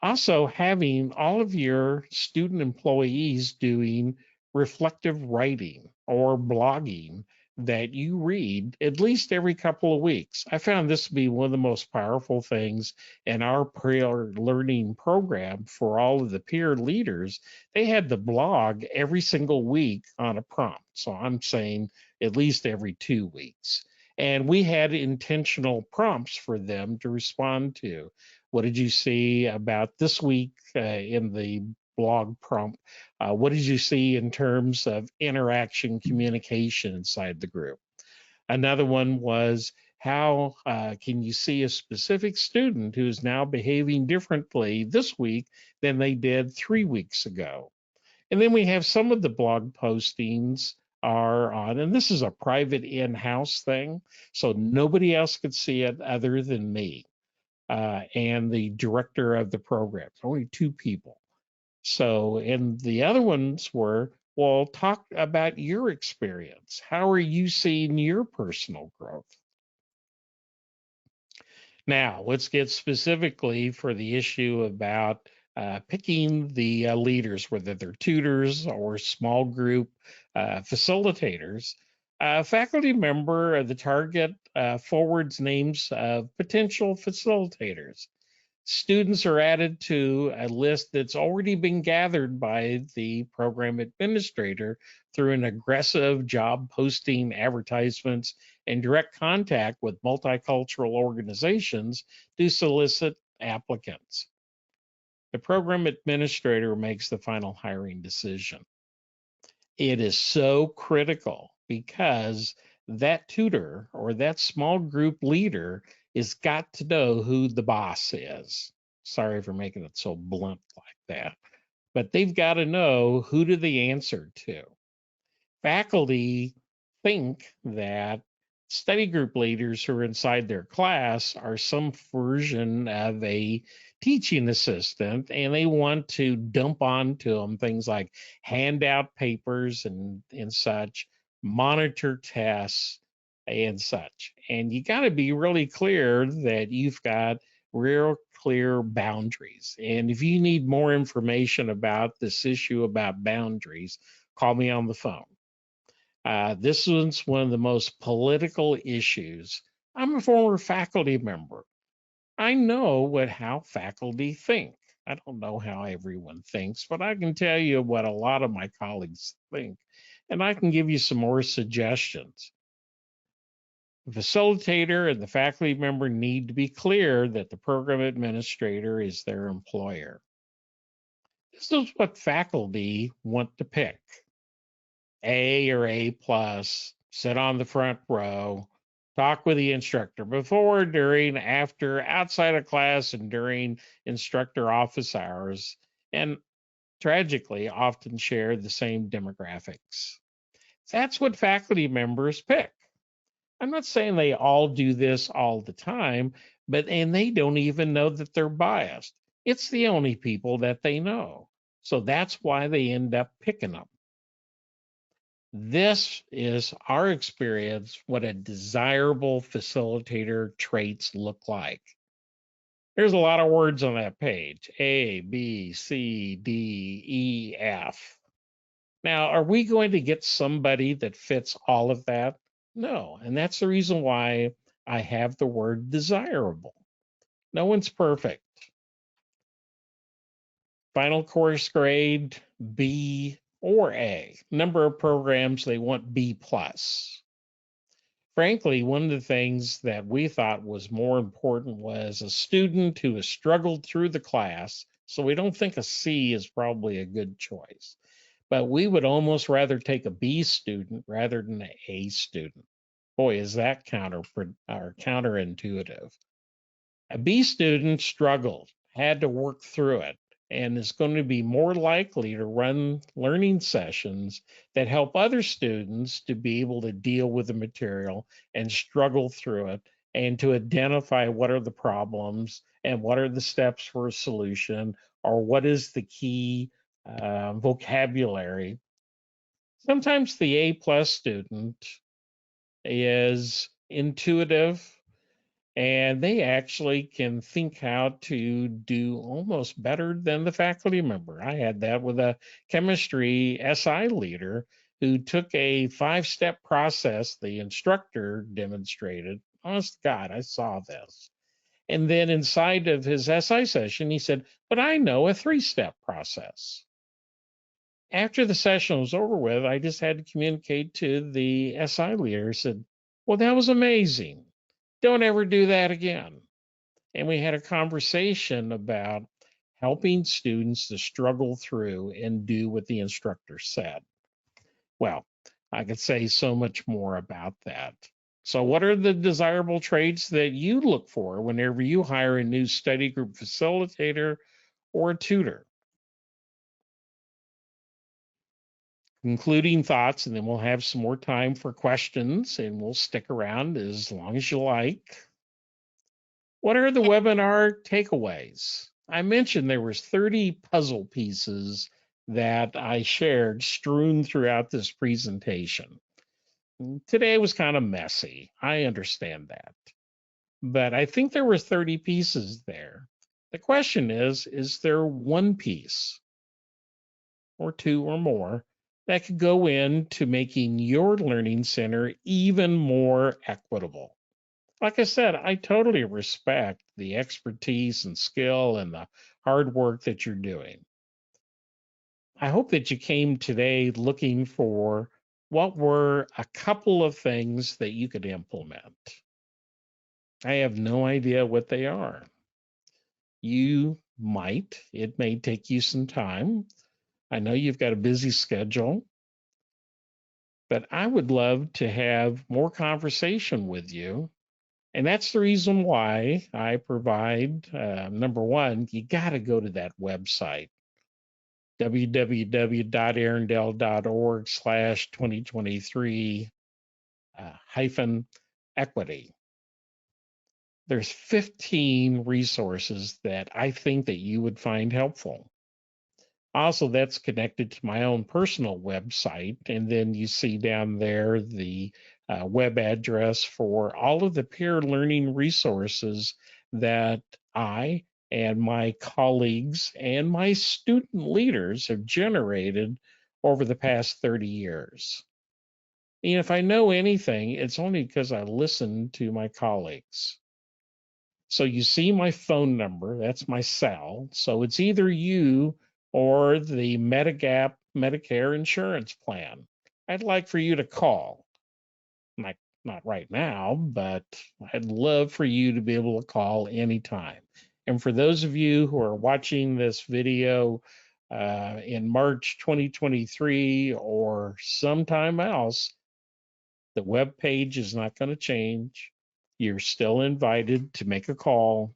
Also, having all of your student employees doing reflective writing or blogging that you read at least every couple of weeks. I found this to be one of the most powerful things in our peer learning program for all of the peer leaders. They had the blog every single week on a prompt. So I'm saying at least every 2 weeks. And we had intentional prompts for them to respond to. What did you see about this week in the blog prompt? What did you see in terms of interaction, communication inside the group? Another one was, how can you see a specific student who is now behaving differently this week than they did 3 weeks ago? And then we have some of the blog postings are on, and this is a private in-house thing, so nobody else could see it other than me and the director of the program. Only two people. So, and the other ones were, well, talk about your experience. How are you seeing your personal growth? Now, let's get specifically for the issue about picking the leaders, whether they're tutors or small group facilitators. A faculty member of the target forwards names of potential facilitators. Students are added to a list that's already been gathered by the program administrator through an aggressive job posting, advertisements, and direct contact with multicultural organizations to solicit applicants. The program administrator makes the final hiring decision. It is so critical because that tutor or that small group leader is got to know who the boss is. Sorry for making it so blunt like that, but they've got to know who do they answer to. Faculty think that study group leaders who are inside their class are some version of a teaching assistant, and they want to dump onto them things like hand out papers and such, monitor tests and such. And you got to be really clear that you've got real clear boundaries. And if you need more information about this issue about boundaries, call me on the phone. This one's one of the most political issues. I'm a former faculty member. I know how faculty think. I don't know how everyone thinks, but I can tell you what a lot of my colleagues think, and I can give you some more suggestions. The facilitator and the faculty member need to be clear that the program administrator is their employer. This is what faculty want to pick. A or A plus, sit on the front row, talk with the instructor before, during, after, outside of class, and during instructor office hours, and tragically often share the same demographics. That's what faculty members pick. I'm not saying they all do this all the time, and they don't even know that they're biased. It's the only people that they know. So that's why they end up picking them. This is our experience, what a desirable facilitator traits look like. There's a lot of words on that page: A, B, C, D, E, F. Now, are we going to get somebody that fits all of that? No. And that's the reason why I have the word desirable. No one's perfect. Final course grade, B or A. Number of programs, they want B plus. Frankly, one of the things that we thought was more important was a student who has struggled through the class. So we don't think a C is probably a good choice, but we would almost rather take a B student rather than an A student. Boy, is that counterintuitive. A B student struggled, had to work through it, and is going to be more likely to run learning sessions that help other students to be able to deal with the material and struggle through it, and to identify what are the problems and what are the steps for a solution, or what is the key vocabulary. Sometimes the A+ student is intuitive and they actually can think how to do almost better than the faculty member. I had that with a chemistry SI leader who took a 5-step process the instructor demonstrated. Honest to God, I saw this. And then inside of his SI session, he said, but I know a 3-step process. After the session was over with, I just had to communicate to the SI leader, said, well, that was amazing. Don't ever do that again. And we had a conversation about helping students to struggle through and do what the instructor said. Well, I could say so much more about that. So, what are the desirable traits that you look for whenever you hire a new study group facilitator or a tutor? Concluding thoughts, and then we'll have some more time for questions, and we'll stick around as long as you like. What are the webinar takeaways? I mentioned there was 30 puzzle pieces that I shared strewn throughout this presentation. Today was kind of messy. I understand that. But I think there were 30 pieces there. The question is there one piece or two or more that could go into making your learning center even more equitable? Like I said, I totally respect the expertise and skill and the hard work that you're doing. I hope that you came today looking for what were a couple of things that you could implement. I have no idea what they are. You might, it may take you some time. I know you've got a busy schedule, but I would love to have more conversation with you. And that's the reason why I provide number one, you got to go to that website, www.arendelle.org/2023 hyphen equity. There's 15 resources that I think that you would find helpful. Also, that's connected to my own personal website. And then you see down there the web address for all of the peer learning resources that I and my colleagues and my student leaders have generated over the past 30 years. And if I know anything, it's only because I listen to my colleagues. So you see my phone number, that's my cell. So it's either you or the Medigap Medicare insurance plan. I'd like for you to call. Not right now, but I'd love for you to be able to call anytime. And for those of you who are watching this video in March 2023 or sometime else, the web page is not going to change. You're still invited to make a call.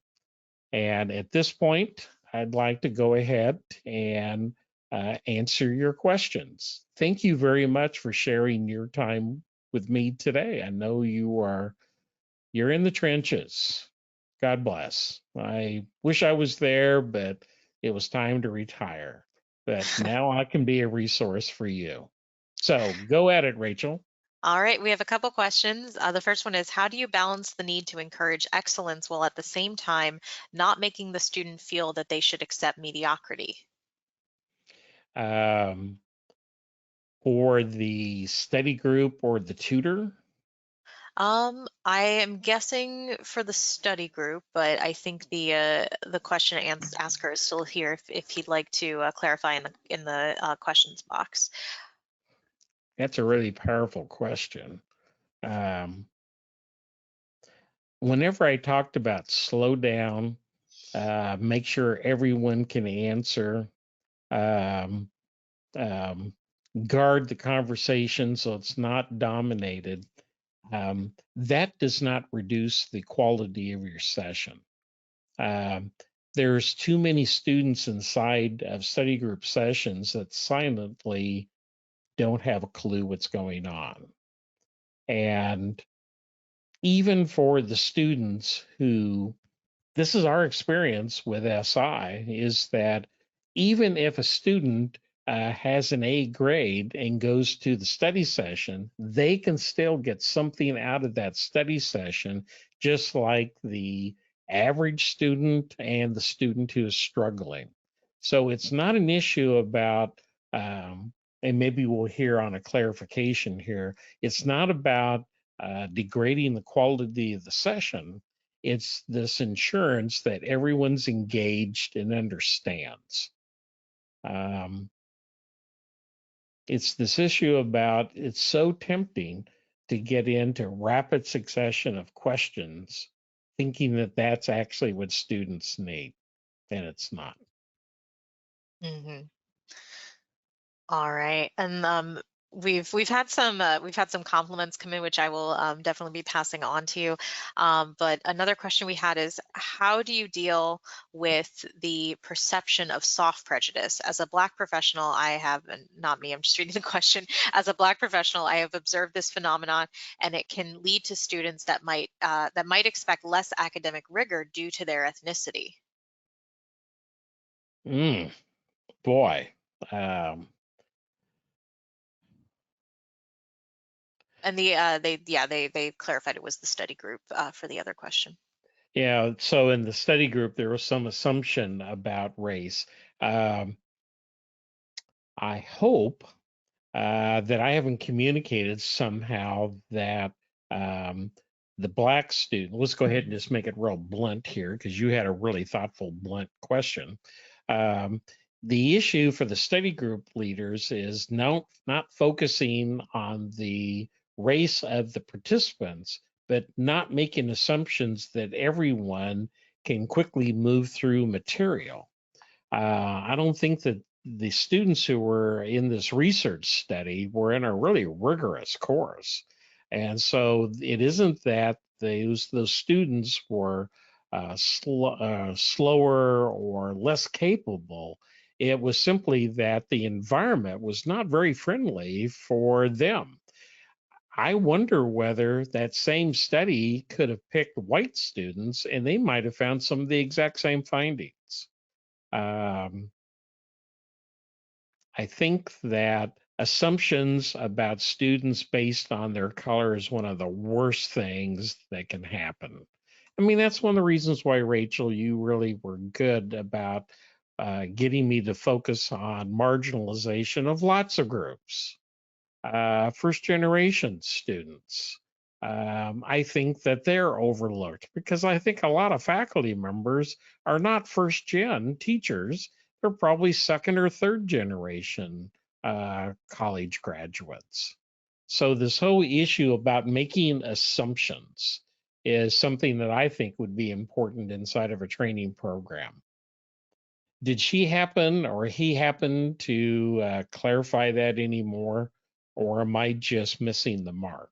And at this point, I'd like to go ahead and answer your questions. Thank you very much for sharing your time with me today. I know you're in the trenches. God bless. I wish I was there, but it was time to retire. But now I can be a resource for you. So go at it, Rachel.
All right, we have a couple questions. The first one is, how do you balance the need to encourage excellence while at the same time not making the student feel that they should accept mediocrity?
Um, or the study group or the tutor.
I am guessing for the study group, but I think the question asker is still here if he'd like to clarify in the questions box.
That's a really powerful question. Um, Whenever I talked about slow down, make sure everyone can answer, um, um, guard the conversation so it's not dominated, that does not reduce the quality of your session. Um, there's too many students inside of study group sessions that silently don't have a clue what's going on. And even for the students who, this is our experience with SI, is that even if a student has an A grade and goes to the study session, they can still get something out of that study session, just like the average student and the student who is struggling. So it's not an issue about, and maybe we'll hear on a clarification here, it's not about degrading the quality of the session. It's this insurance that everyone's engaged and understands. Um, it's this issue about it's so tempting to get into rapid succession of questions, thinking that that's actually what students need, and it's not.
Hmm. All right, and we've had some compliments come in, which I will definitely be passing on to you. But another question we had is, how do you deal with the perception of soft prejudice? As a Black professional, I have, and not me, I'm just reading the question. As a Black professional, I have observed this phenomenon, and it can lead to students that might expect less academic rigor due to their ethnicity.
Mm, boy. Um,
And they clarified it was the study group for the other question.
yeah, so in the study group, there was some assumption about race. Um, I hope that I haven't communicated somehow that um, the Black student, let's go ahead and just make it real blunt here because you had a really thoughtful, blunt question. Um, the issue for the study group leaders is not focusing on the race of the participants, but not making assumptions that everyone can quickly move through material. I don't think that the students who were in this research study were in a really rigorous course. And so it isn't that those students were slower or less capable. It was simply that the environment was not very friendly for them. I wonder whether that same study could have picked white students and they might have found some of the exact same findings. Um, I think that assumptions about students based on their color is one of the worst things that can happen. I mean, that's one of the reasons why, Rachel, you really were good about getting me to focus on marginalization of lots of groups, first generation students. I think that they're overlooked because I think a lot of faculty members are not first gen teachers. They're probably second or third generation college graduates. So, this whole issue about making assumptions is something that I think would be important inside of a training program. Did she happen or he happen to clarify that anymore? Or am I just missing the mark?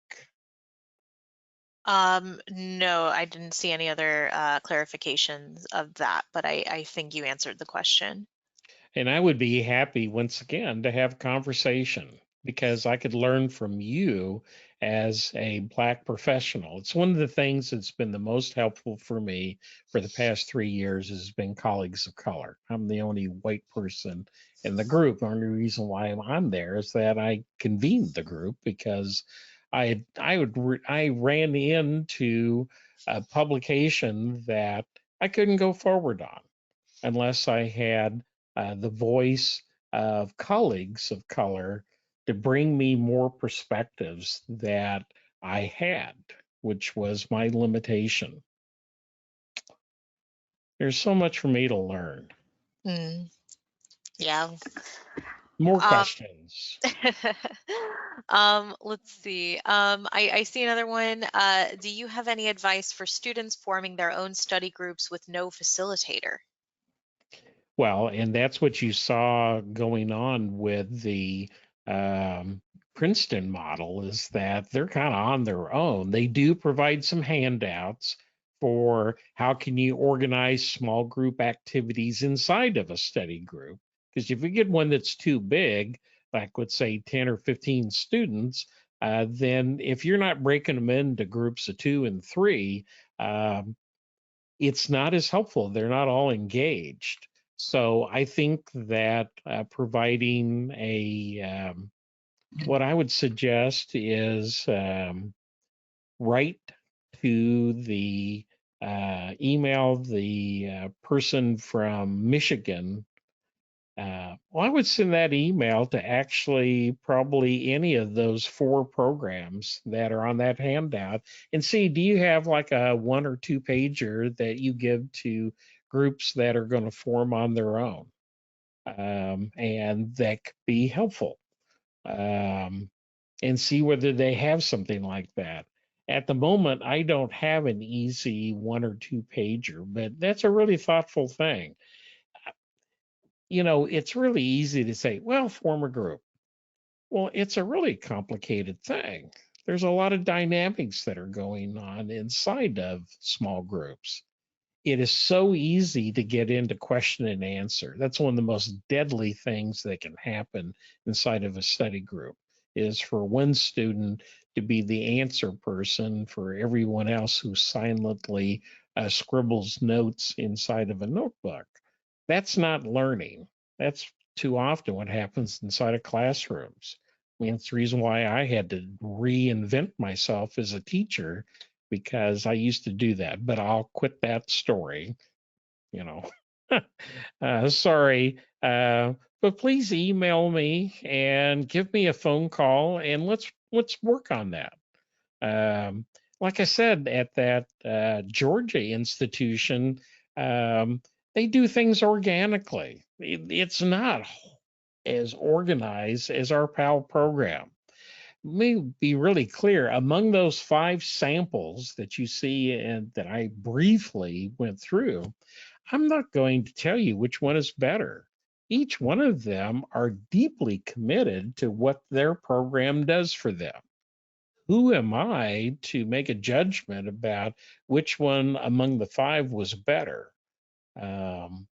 No, I didn't see any other clarifications of that, but I think you answered the question.
And I would be happy once again to have conversation because I could learn from you as a Black professional. It's one of the things that's been the most helpful for me for the past 3 years has been colleagues of color. I'm the only white person in the group. The only reason why I'm on there is that I convened the group because I ran into a publication that I couldn't go forward on unless I had the voice of colleagues of color to bring me more perspectives that I had, which was my limitation. There's so much for me to learn.
Mm, yeah.
More
Um,
questions.
let's see. I see another one. Do you have any advice for students forming their own study groups with no facilitator?
Well, and that's what you saw going on with the um, Princeton model is that they're kind of on their own. They do provide some handouts for how can you organize small group activities inside of a study group. Because if you get one that's too big, like let's say 10 or 15 students, then if you're not breaking them into groups of 2 and 3, um, it's not as helpful. They're not all engaged. So I think that providing what I would suggest is write to the email the person from Michigan. Well, I would send that email to actually probably any of those 4 programs that are on that handout and see, do you have like a 1 or 2 pager that you give to groups that are going to form on their own? And that could be helpful. Um, and see whether they have something like that. At the moment, I don't have an easy 1 or 2 pager, but that's a really thoughtful thing. It's really easy to say, well, form a group. Well, it's a really complicated thing. There's a lot of dynamics that are going on inside of small groups. It is so easy to get into question and answer. That's one of the most deadly things that can happen inside of a study group is for one student to be the answer person for everyone else who silently scribbles notes inside of a notebook. That's not learning. That's too often what happens inside of classrooms. I mean, it's the reason why I had to reinvent myself as a teacher because I used to do that, but I'll quit that story, you know. Sorry, but please email me and give me a phone call and let's work on that. Um, like I said, at that Georgia institution, um, they do things organically. It's not as organized as our PAL program. Let me be really clear. Among those 5 samples that you see and that I briefly went through, I'm not going to tell you which one is better. Each one of them are deeply committed to what their program does for them. Who am I to make a judgment about which one among the 5 was better? Um,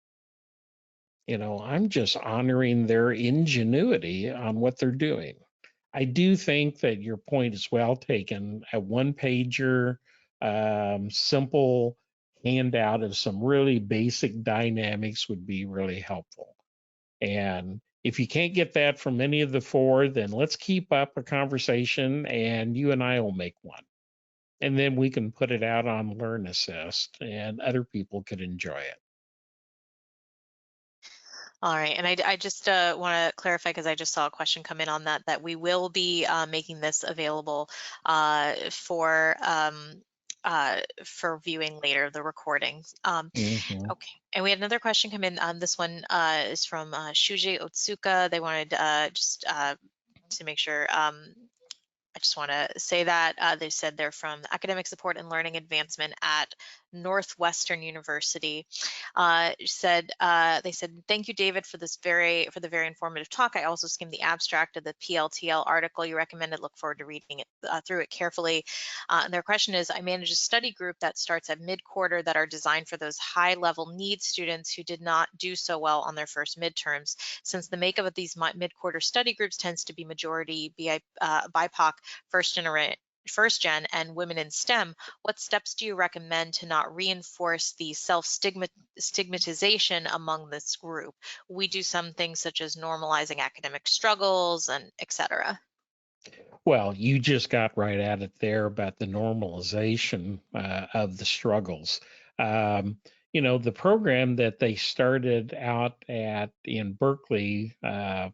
I'm just honoring their ingenuity on what they're doing. I do think that your point is well taken. A 1 pager, simple handout of some really basic dynamics would be really helpful. And if you can't get that from any of the 4, then let's keep up a conversation and you and I will make one. And then we can put it out on Learn Assist and other people could enjoy it.
All right, and I just want to clarify because I just saw a question come in on that we will be making this available for viewing later, the recordings.
Mhm.
Okay, and we had another question come in. This one is from Shuji Otsuka. They wanted just to make sure. I just want to say that they said they're from Academic Support and Learning Advancement at Northwestern University. They said, thank you, David, for the very informative talk. I also skimmed the abstract of the PLTL article you recommended. Look forward to reading it through it carefully. And their question is, I manage a study group that starts at mid-quarter that are designed for those high-level need students who did not do so well on their first midterms. Since the makeup of these mid-quarter study groups tends to be majority BIPOC, first gen and women in STEM, what steps do you recommend to not reinforce the stigmatization among this group? We do some things such as normalizing academic struggles and etc.
Well, you just got right at it there about the normalization of the struggles. Um, the program that they started out at in Berkeley, you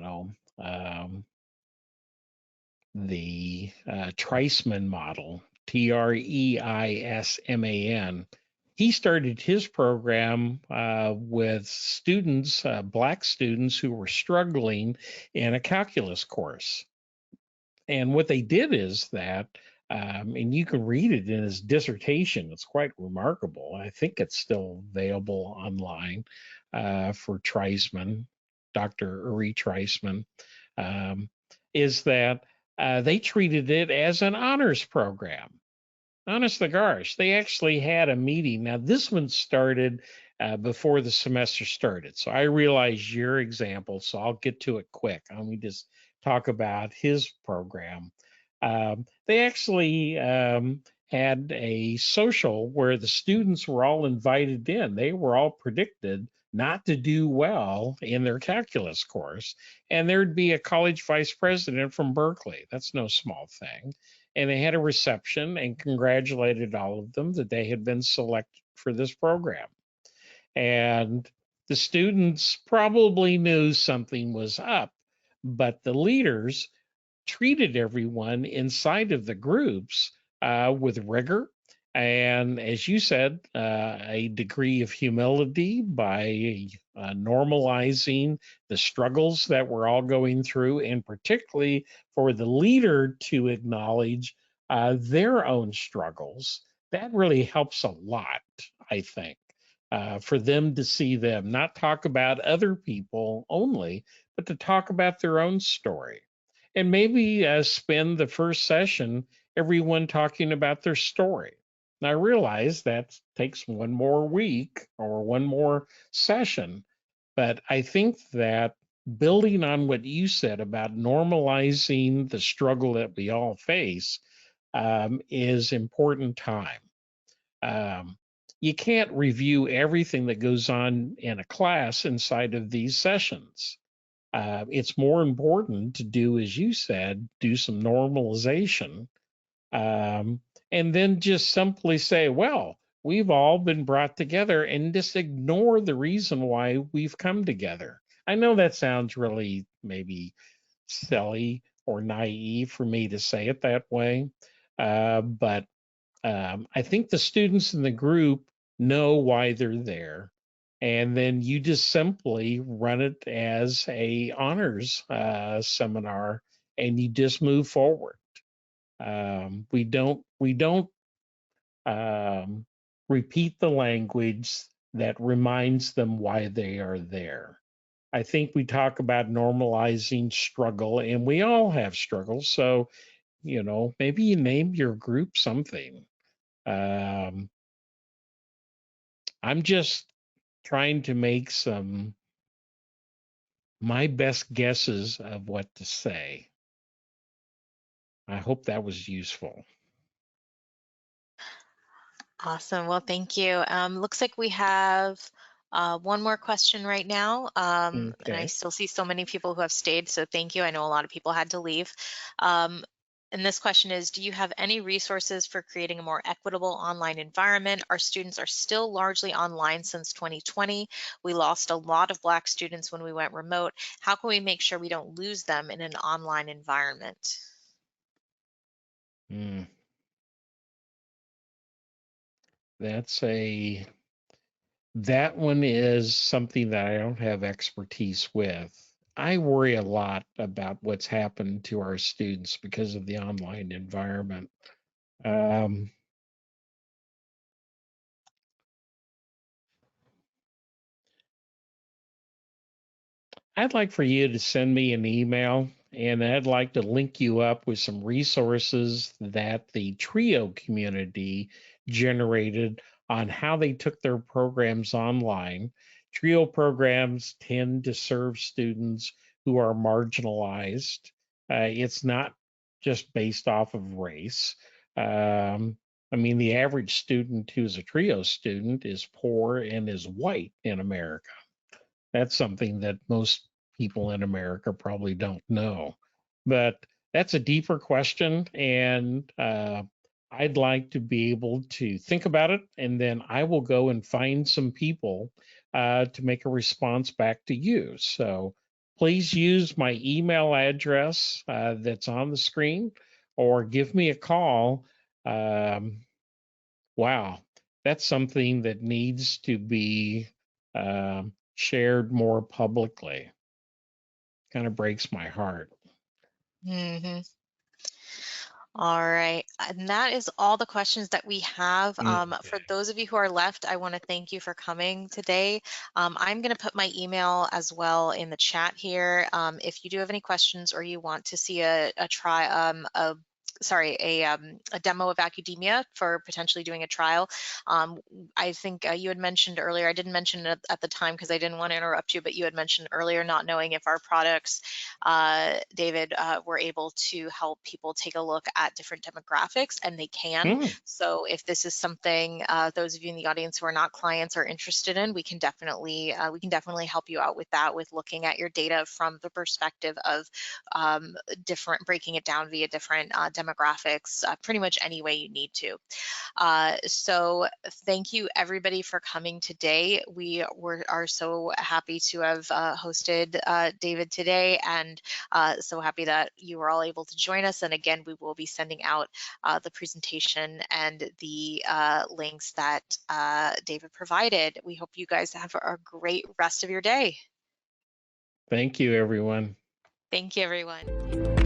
know, um, the Treisman model, Treisman. He started his program with students, Black students who were struggling in a calculus course. And what they did is that, and you can read it in his dissertation, it's quite remarkable. I think it's still available online for Treisman, Dr. Uri Treisman, um, is that they treated it as an honors program. Honest to gosh, they actually had a meeting. Now, this one started before the semester started. So I realize your example, so I'll get to it quick. Let me just talk about his program. They actually had a social where the students were all invited in. They were all predicted not to do well in their calculus course. And there'd be a college vice president from Berkeley. That's no small thing. And they had a reception and congratulated all of them that they had been selected for this program. And the students probably knew something was up, but the leaders treated everyone inside of the groups with rigor and, as you said, a degree of humility by normalizing the struggles that we're all going through, and particularly for the leader to acknowledge their own struggles. That really helps a lot, I think. For them to see them, not talk about other people only, but to talk about their own story. And maybe spend the first session, everyone talking about their story. Now, I realize that takes one more week or one more session, but I think that building on what you said about normalizing the struggle that we all face is important time. Um, you can't review everything that goes on in a class inside of these sessions. It's more important to do, as you said, do some normalization, um, and then just simply say, well, we've all been brought together, and just ignore the reason why we've come together. I know that sounds really maybe silly or naive for me to say it that way, but I think the students in the group know why they're there, and then you just simply run it as a honors seminar, and you just move forward. We don't um, repeat the language that reminds them why they are there. I think we talk about normalizing struggle, and we all have struggles. So, maybe you name your group something. Um, I'm just trying to make my best guesses of what to say. I hope that was useful.
Awesome. Well, thank you. Looks like we have one more question right now. And I
Okay.
still see so many people who have stayed, so thank you. I know a lot of people had to leave. Um, and this question is, do you have any resources for creating a more equitable online environment? Our students are still largely online since 2020. We lost a lot of Black students when we went remote. How can we make sure we don't lose them in an online environment?
Mm, that's a that one is something that I don't have expertise with. I worry a lot about what's happened to our students because of the online environment. Um, I'd like for you to send me an email, and I'd like to link you up with some resources that the TRIO community generated on how they took their programs online. TRIO programs tend to serve students who are marginalized. It's not just based off of race. Um, I mean, the average student who's a TRIO student is poor and is white in America. That's something that most people in America probably don't know. But that's a deeper question, and I'd like to be able to think about it, and then I will go and find some people to make a response back to you. So please use my email address that's on the screen, or give me a call. Um, Wow, that's something that needs to be shared more publicly. Kind of breaks my heart.
Mhm. All right. And that is all the questions that we have. For
Okay.
those of you who are left, I want to thank you for coming today. I'm going to put my email as well in the chat here. If you do have any questions or you want to see a a demo of academia for potentially doing a trial. I think you had mentioned earlier, I didn't mention it at the time because I didn't want to interrupt you, but you had mentioned earlier not knowing if our products, David, were able to help people take a look at different demographics, and they can.
Hmm.
So if this is something those of you in the audience who are not clients are interested in, we can definitely help you out with that, with looking at your data from the perspective of breaking it down via different demographics, pretty much any way you need to. So thank you everybody for coming today. Are so happy to have hosted David today, and so happy that you were all able to join us. And again, we will be sending out the presentation and the links that David provided. We hope you guys have a great rest of your day.
Thank you, everyone.
Thank you, everyone.